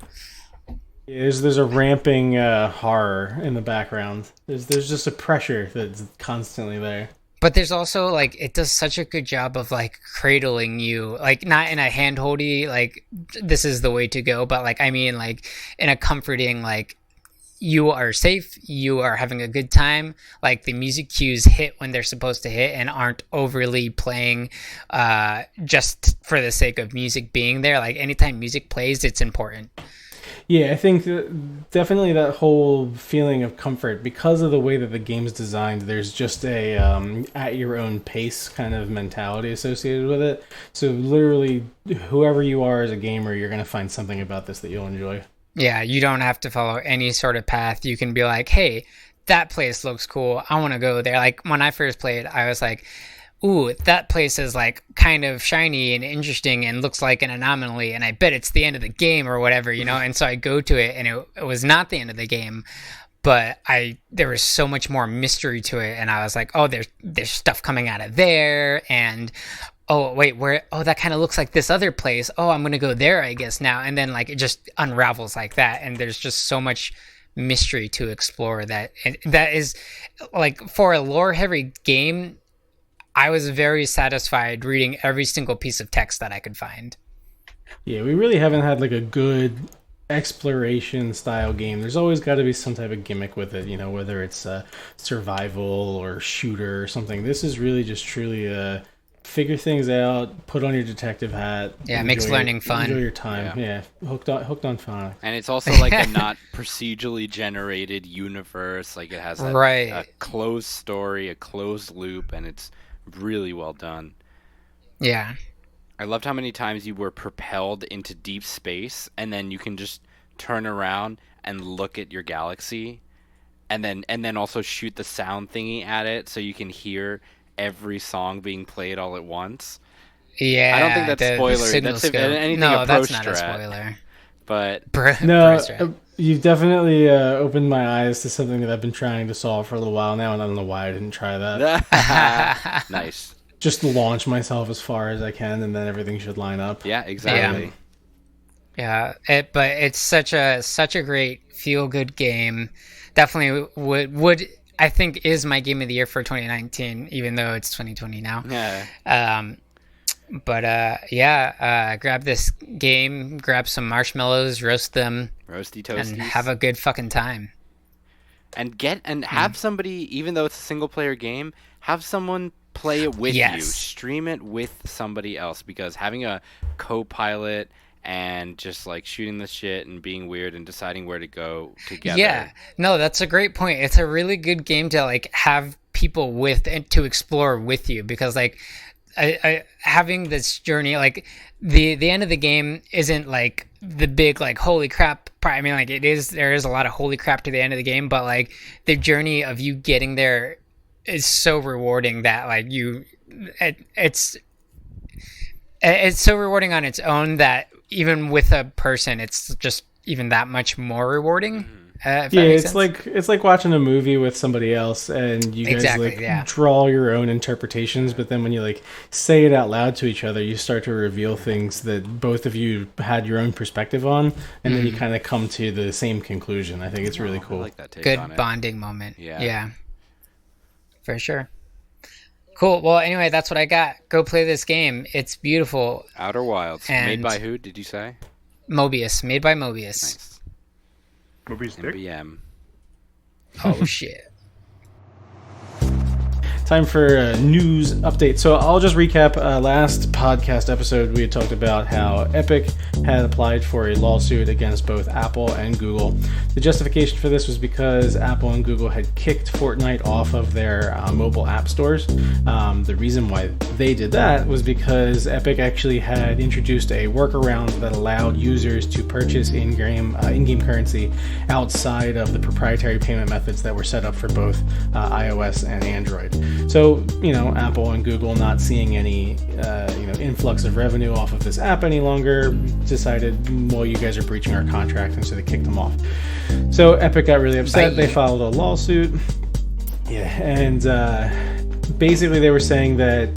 There's a ramping horror in the background. There's just a pressure that's constantly there. But there's also, like, it does such a good job of, like, cradling you, like, not in a handholdy, like, this is the way to go, but, like, I mean, like, in a comforting, like, you are safe, you are having a good time, like, the music cues hit when they're supposed to hit and aren't overly playing just for the sake of music being there. Like, anytime music plays, it's important. Yeah, I think definitely that whole feeling of comfort, because of the way that the game's designed, there's just a at your own pace kind of mentality associated with it. So literally, whoever you are as a gamer, you're going to find something about this that you'll enjoy. Yeah, you don't have to follow any sort of path. You can be like, hey, that place looks cool. I want to go there. Like, when I first played, I was like, ooh, that place is like kind of shiny and interesting and looks like an anomaly, and I bet it's the end of the game or whatever, you know? And so I go to it and it was not the end of the game, but there was so much more mystery to it, and I was like, oh, there's stuff coming out of there, and oh, wait, that kind of looks like this other place. Oh, I'm going to go there, I guess, now. And then, like, it just unravels like that, and there's just so much mystery to explore that is, like, for a lore-heavy game, I was very satisfied reading every single piece of text that I could find. Yeah, we really haven't had like a good exploration style game. There's always got to be some type of gimmick with it, you know, whether it's survival or shooter or something. This is really just truly figure things out, put on your detective hat. Yeah, it makes learning fun. Enjoy your time. Yeah, hooked on fun. And it's also like a not procedurally generated universe. Like, it has a closed story, a closed loop, and it's really well done. Yeah. I loved how many times you were propelled into deep space, and then you can just turn around and look at your galaxy, and then also shoot the sound thingy at it so you can hear every song being played all at once. Yeah. I don't think that's spoiler. That's anything no, approached that's not a spoiler. But no, you've definitely opened my eyes to something that I've been trying to solve for a little while now, and I don't know why I didn't try that. Nice. Just launch myself as far as I can, and then everything should line up. Yeah, exactly. Yeah, but it's such a great feel-good game. Definitely would I think is my game of the year for 2019, even though it's 2020 now. Yeah. Grab this game, grab some marshmallows, roast them, roasty toasties, and have a good fucking time. And have somebody, even though it's a single player game, have someone play it with you. Stream it with somebody else, because having a co-pilot and just like shooting the shit and being weird and deciding where to go together. Yeah, no, that's a great point. It's a really good game to like have people with and to explore with you, because like I having this journey, like the end of the game isn't like the big like holy crap part. I mean, like there is a lot of holy crap to the end of the game, but like the journey of you getting there is so rewarding that like it's so rewarding on its own that even with a person, it's just even that much more rewarding. It's like watching a movie with somebody else, and you guys draw your own interpretations. But then when you like say it out loud to each other, you start to reveal things that both of you had your own perspective on, and then you kind of come to the same conclusion. I think it's really cool. I like that take good on it. Bonding moment. Yeah, for sure. Cool. Well, anyway, that's what I got. Go play this game. It's beautiful. Outerwilds. Made by who, did you say? Mobius. Made by Mobius. Nice. Mobius MBM. Oh, shit. time for a news update. So I'll just recap. Last podcast episode, we had talked about how Epic had applied for a lawsuit against both Apple and Google. The justification for this was because Apple and Google had kicked Fortnite off of their mobile app stores. The reason why they did that was because Epic actually had introduced a workaround that allowed users to purchase in-game currency outside of the proprietary payment methods that were set up for both iOS and Android. So, Apple and Google, not seeing any influx of revenue off of this app any longer, decided, well, you guys are breaching our contract, and so they kicked them off. So Epic got really upset. They filed a lawsuit. Yeah, and basically they were saying that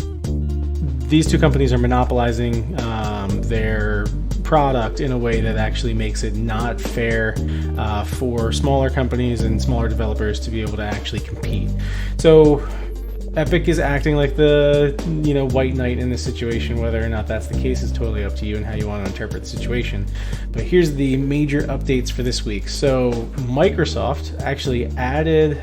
these two companies are monopolizing their product in a way that actually makes it not fair for smaller companies and smaller developers to be able to actually compete. So Epic is acting like the white knight in this situation. Whether or not that's the case is totally up to you and how you want to interpret the situation. But here's the major updates for this week. So Microsoft actually added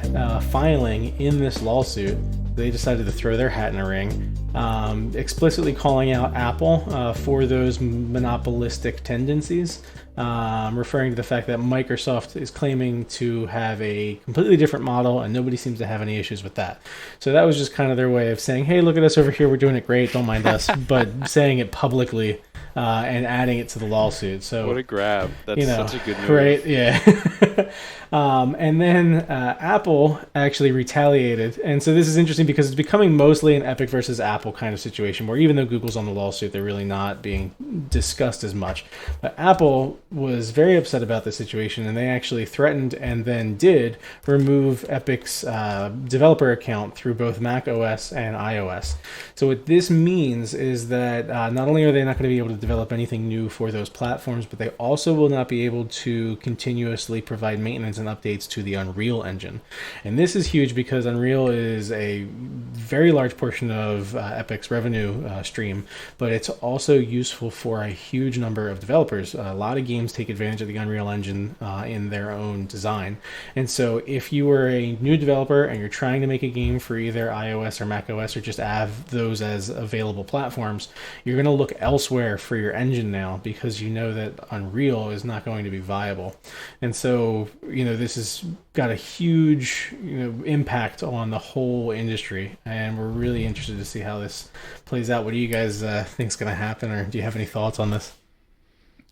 filing in this lawsuit. They decided to throw their hat in a ring, explicitly calling out Apple for those monopolistic tendencies, referring to the fact that Microsoft is claiming to have a completely different model and nobody seems to have any issues with that. So that was just kind of their way of saying, hey, look at us over here, we're doing it great, don't mind us, but saying it publicly and adding it to the lawsuit. So what a grab. That's such a good move. Right, yeah. And then Apple actually retaliated. And so this is interesting because it's becoming mostly an Epic versus Apple kind of situation where even though Google's on the lawsuit, they're really not being discussed as much. But Apple was very upset about this situation, and they actually threatened and then did remove Epic's developer account through both Mac OS and iOS. So what this means is that not only are they not going to be able to develop anything new for those platforms, but they also will not be able to continuously provide maintenance and updates to the Unreal Engine. And this is huge because Unreal is a very large portion of Epic's revenue stream, but it's also useful for a huge number of developers. A lot of games take advantage of the Unreal Engine in their own design. And so if you are a new developer and you're trying to make a game for either iOS or Mac OS or just have those as available platforms, you're going to look elsewhere for your engine now because you know that Unreal is not going to be viable. And so, this has got a huge, impact on the whole industry, and we're really interested to see how this plays out. What do you guys think is going to happen, or do you have any thoughts on this?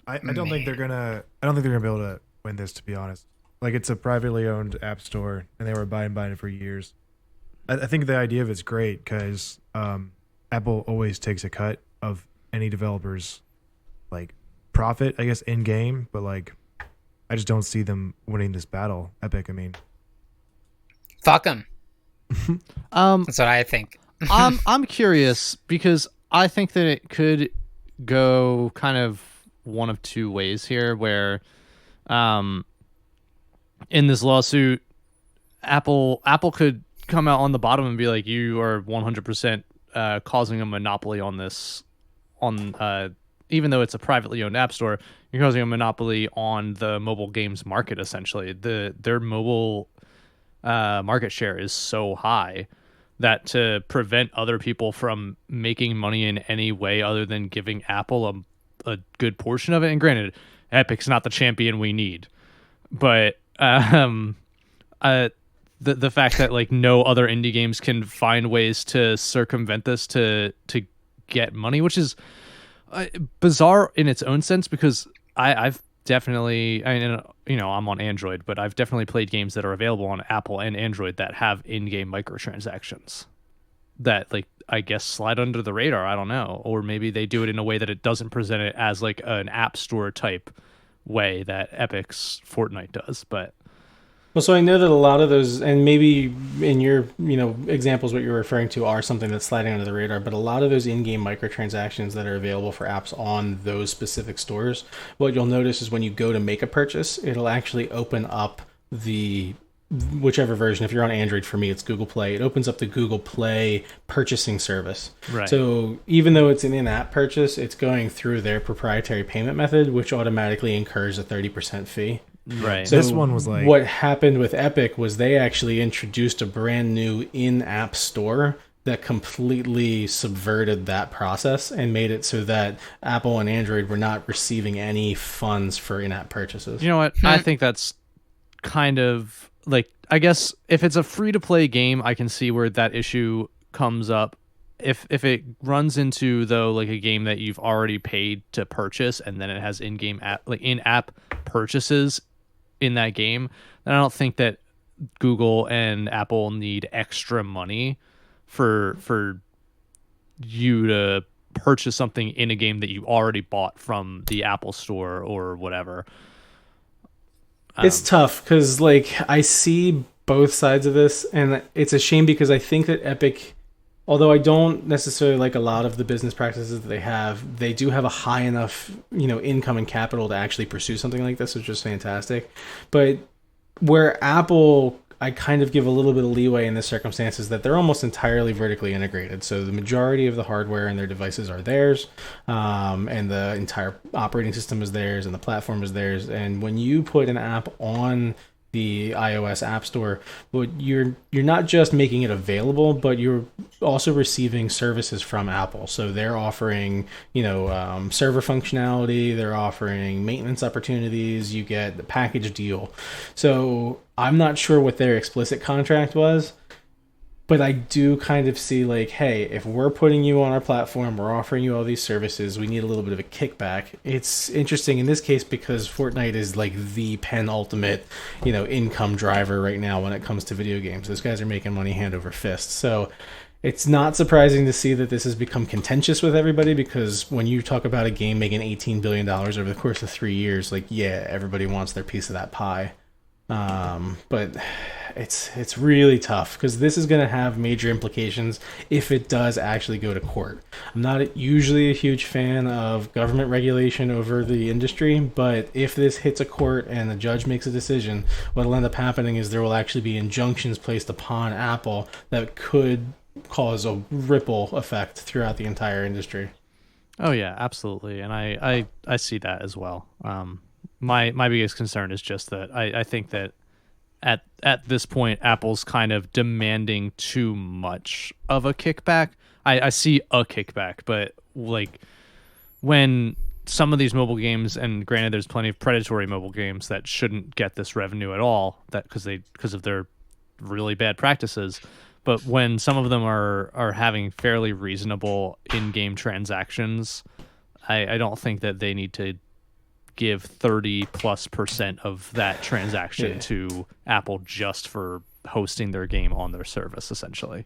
I don't think they're gonna. I don't think they're gonna be able to win this. To be honest, like it's a privately owned app store, and they were buying it for years. I think the idea of it's great because Apple always takes a cut of any developer's profit, I guess, in game, but I just don't see them winning this battle. Epic, I mean, fuck them. That's what I think. I'm curious because I think that it could go kind of one of two ways here, where in this lawsuit, Apple could come out on the bottom and be like, you are 100% causing a monopoly on this, even though it's a privately owned app store, you're causing a monopoly on the mobile games market, essentially. Their mobile market share is so high that to prevent other people from making money in any way other than giving Apple a good portion of it, and granted, Epic's not the champion we need, but the fact that no other indie games can find ways to circumvent this to get money, which is bizarre in its own sense, because I've definitely, I'm on Android, but I've definitely played games that are available on Apple and Android that have in-game microtransactions that I guess slide under the radar. I don't know, or maybe they do it in a way that it doesn't present it as an app store type way that Epic's Fortnite does. But well, so I know that a lot of those, and maybe in your examples what you're referring to are something that's sliding under the radar, but a lot of those in-game microtransactions that are available for apps on those specific stores, what you'll notice is when you go to make a purchase, it'll actually open up the whichever version. If you're on Android, for me it's Google Play, it opens up the Google Play purchasing service. Right. So even though it's an in-app purchase, it's going through their proprietary payment method, which automatically incurs a 30% fee. Right. So This one was like- what happened with Epic was they actually introduced a brand new in-app store that completely subverted that process and made it so that Apple and Android were not receiving any funds for in-app purchases. You know what? I think that's kind of like, I guess if it's a free-to-play game, I can see where that issue comes up. If it runs into, though, like a game that you've already paid to purchase and then it has in-app purchases in that game, then I don't think that Google and Apple need extra money for you to purchase something in a game that you already bought from the Apple Store or whatever. It's tough because, like, I see both sides of this, and it's a shame because I think that Epic, although I don't necessarily like a lot of the business practices that they do have a high enough, income and capital to actually pursue something like this, which is fantastic. But where Apple, I kind of give a little bit of leeway in this circumstance, is that they're almost entirely vertically integrated. So the majority of the hardware and their devices are theirs, and the entire operating system is theirs, and the platform is theirs. And when you put an app on the iOS App Store, but you're not just making it available, but you're also receiving services from Apple. So they're offering, server functionality, they're offering maintenance opportunities, you get the package deal. So I'm not sure what their explicit contract was, but I do kind of see like, hey, if we're putting you on our platform, we're offering you all these services, we need a little bit of a kickback. It's interesting in this case because Fortnite is like the penultimate, income driver right now when it comes to video games. Those guys are making money hand over fist. So it's not surprising to see that this has become contentious with everybody, because when you talk about a game making $18 billion over the course of 3 years, like, yeah, everybody wants their piece of that pie. But it's really tough because this is going to have major implications if it does actually go to court. I'm not usually a huge fan of government regulation over the industry, but if this hits a court and the judge makes a decision, what'll end up happening is there will actually be injunctions placed upon Apple that could cause a ripple effect throughout the entire industry. Oh yeah, absolutely, and I see that as well. My biggest concern is just that I think that at this point, Apple's kind of demanding too much of a kickback. I see a kickback, but like when some of these mobile games, and granted, there's plenty of predatory mobile games that shouldn't get this revenue at all, that because of their really bad practices. But when some of them are having fairly reasonable in-game transactions, I don't think that they need to give 30+% of that transaction to Apple just for hosting their game on their service, essentially.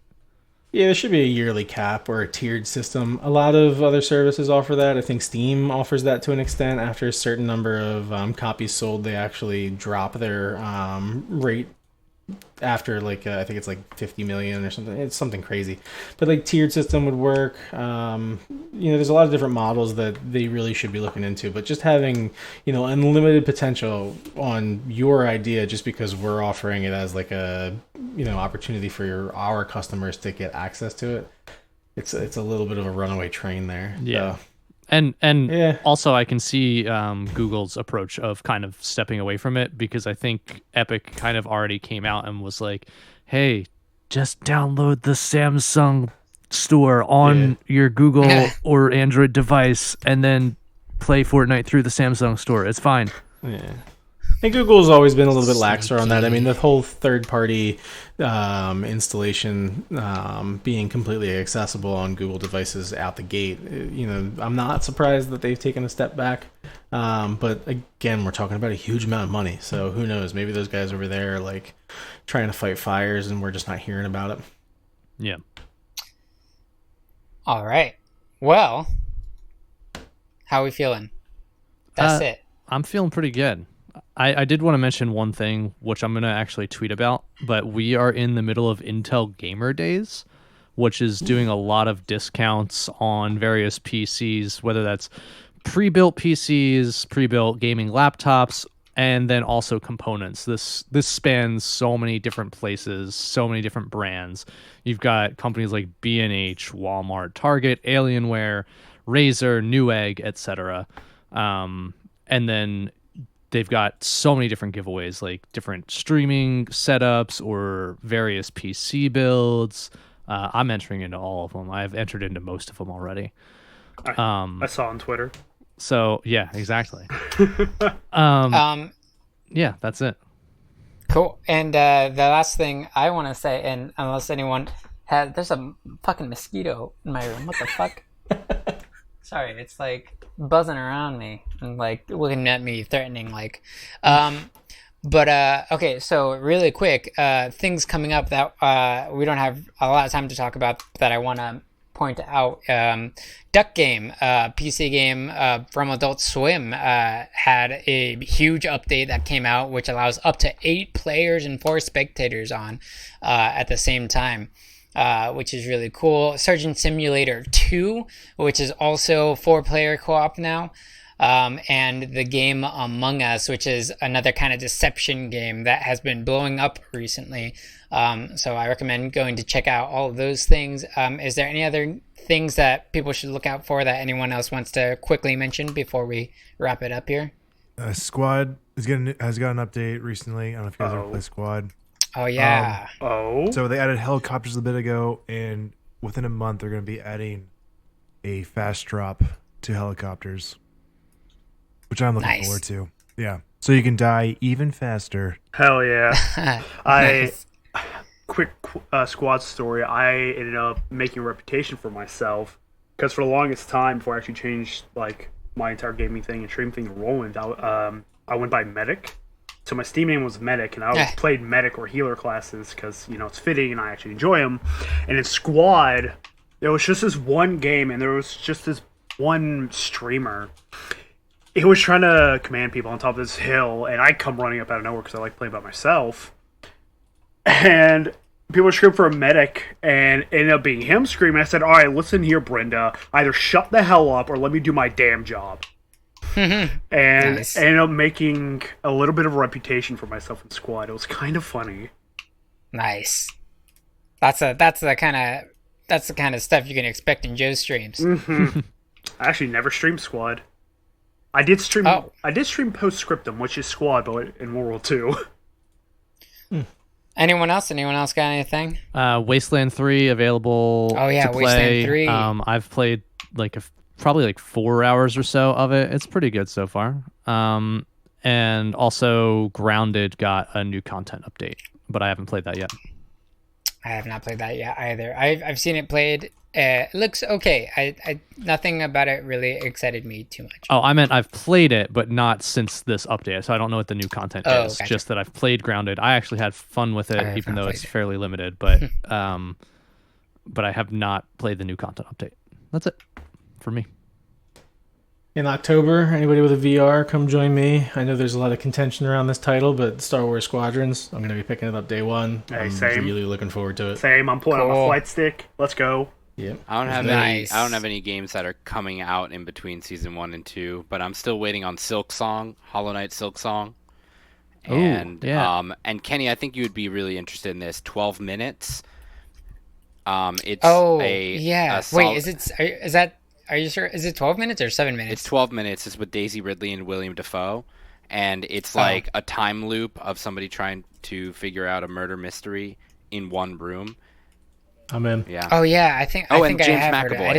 Yeah, there should be a yearly cap or a tiered system. A lot of other services offer that. I think Steam offers that to an extent. After a certain number of copies sold, they actually drop their rate after I think it's like 50 million or something. It's something crazy, but like tiered system would work. There's a lot of different models that they really should be looking into, but just having unlimited potential on your idea just because we're offering it as like a opportunity for our customers to get access to it, it's a little bit of a runaway train there. Yeah. So, And also I can see Google's approach of kind of stepping away from it, because I think Epic kind of already came out and was like, hey, just download the Samsung store on your Google or Android device and then play Fortnite through the Samsung store. It's fine. Yeah. And Google's always been a little bit laxer on that. I mean, the whole third-party installation being completely accessible on Google devices out the gate, I'm not surprised that they've taken a step back. But again, we're talking about a huge amount of money, so who knows? Maybe those guys over there are like trying to fight fires, and we're just not hearing about it. Yeah. All right. Well, how are we feeling? That's it. I'm feeling pretty good. I did want to mention one thing, which I'm going to actually tweet about, but we are in the middle of Intel Gamer Days, which is doing a lot of discounts on various PCs, whether that's pre-built PCs, pre-built gaming laptops, and then also components. This spans so many different places, so many different brands. You've got companies like B&H, Walmart, Target, Alienware, Razer, Newegg, etc. And then they've got so many different giveaways, like different streaming setups or various PC builds. I'm entering into all of them. I've entered into most of them already. I saw on Twitter. So yeah, exactly. Yeah, that's it. Cool. And the last thing I want to say, and unless anyone has, there's a fucking mosquito in my room. What the fuck? Sorry, it's like buzzing around me and like looking at me, threatening. Like, okay. So really quick, things coming up that we don't have a lot of time to talk about that I want to point out. Duck Game, PC game from Adult Swim, had a huge update that came out, which allows up to 8 players and 4 spectators on at the same time, which is really cool. Surgeon Simulator 2, which is also 4-player co-op now. And the game Among Us, which is another kind of deception game that has been blowing up recently. So I recommend going to check out all of those things. Is there any other things that people should look out for that anyone else wants to quickly mention before we wrap it up here? Squad has got an update recently. I don't know if you guys ever play Squad. Oh, yeah. So they added helicopters a bit ago, and within a month they're going to be adding a fast drop to helicopters, which I'm looking forward to. Yeah. So you can die even faster. Hell yeah. Nice. Quick Squad story. I ended up making a reputation for myself because for the longest time, before I actually changed like my entire gaming thing and stream thing to Roland, I went by Medic. So my Steam name was Medic, and I always played Medic or Healer classes because, you know, it's fitting and I actually enjoy them. And in Squad, there was just this one game, and there was just this one streamer. He was trying to command people on top of this hill, and I come running up out of nowhere because I like playing by myself. And people were screaming for a medic, and it ended up being him screaming. I said, all right, listen here, Brenda. Either shut the hell up or let me do my damn job. And Nice. ended up making a little bit of a reputation for myself in Squad. It was kind of funny. Nice. That's the kind of stuff you can expect in Joe's streams. I actually never streamed Squad. I did stream Postscriptum, which is Squad, but in World War II. Anyone else? Anyone else got anything? Wasteland 3 available. Oh, yeah, to play. Wasteland 3. I've played probably like 4 hours or so of it. It's pretty good so far. And also Grounded got a new content update, but I haven't played that yet. I have not played that yet either. I've seen it played. It looks okay. I nothing about it really excited me too much. Oh, I meant I've played it, but not since this update. So I don't know what the new content is. Gotcha. Just that I've played Grounded. I actually had fun with I it, have even not though it's played it. fairly limited. But but I have not played the new content update. That's it for me. In October, anybody with a VR, come join me. I know there's a lot of contention around this title, but Star Wars Squadrons, I'm going to be picking it up day one. Hey, I'm same. really looking forward to it. Same. I'm pulling out my Cool. flight stick. Let's go. Yep. I don't have Nice. any. I don't have any games that are coming out in between season 1 and 2, but I'm still waiting on Silksong, Hollow Knight Silksong. Ooh, And yeah. and Kenny, I think you would be really interested in this. 12 minutes. It's yeah. a sol- Wait, is that? Are you sure? Is it 12 minutes or 7 minutes? It's 12 minutes. It's with Daisy Ridley and William Dafoe, and it's like a time loop of somebody trying to figure out a murder mystery in one room. I'm in. Yeah. Oh yeah, I think Oh, I and think I James have heard it. McAvoy.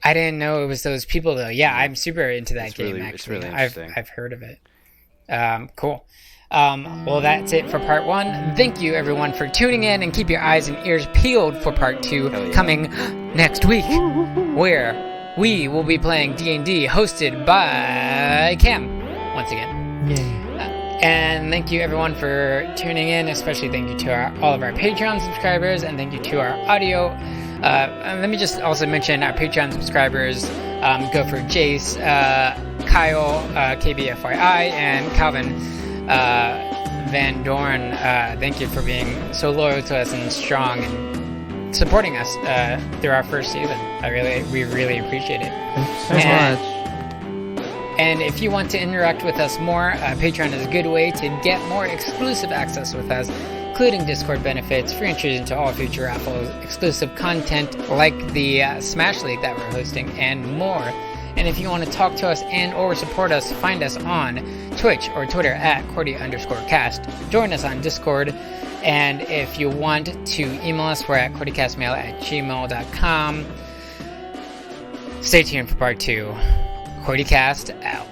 I didn't know it was those people though. Yeah, I'm super into that It's game. really- Actually, it's really interesting. I've heard of it. Cool. Well, that's it for part 1. Thank you everyone for tuning in, and keep your eyes and ears peeled for part 2 Hell yeah. coming next week, where we will be playing D&D hosted by Cam once again. And thank you everyone for tuning in, especially thank you to all of our Patreon subscribers, and thank you to our audio. And let me just also mention our Patreon subscribers, go for Jace, Kyle, KBFYI, and Calvin Van Dorn. Thank you for being so loyal to us and strong and supporting us through our first season. We really appreciate it. Thanks And- much. And if you want to interact with us more, Patreon is a good way to get more exclusive access with us, including Discord benefits, free entries into all future raffles, exclusive content like the Smash League that we're hosting, and more. And if you want to talk to us and or support us, find us on Twitch or Twitter at Qwerty_cast. Join us on Discord. And if you want to email us, we're at QwertyCastmail@gmail.com. Stay tuned for part 2. Qwertycast out.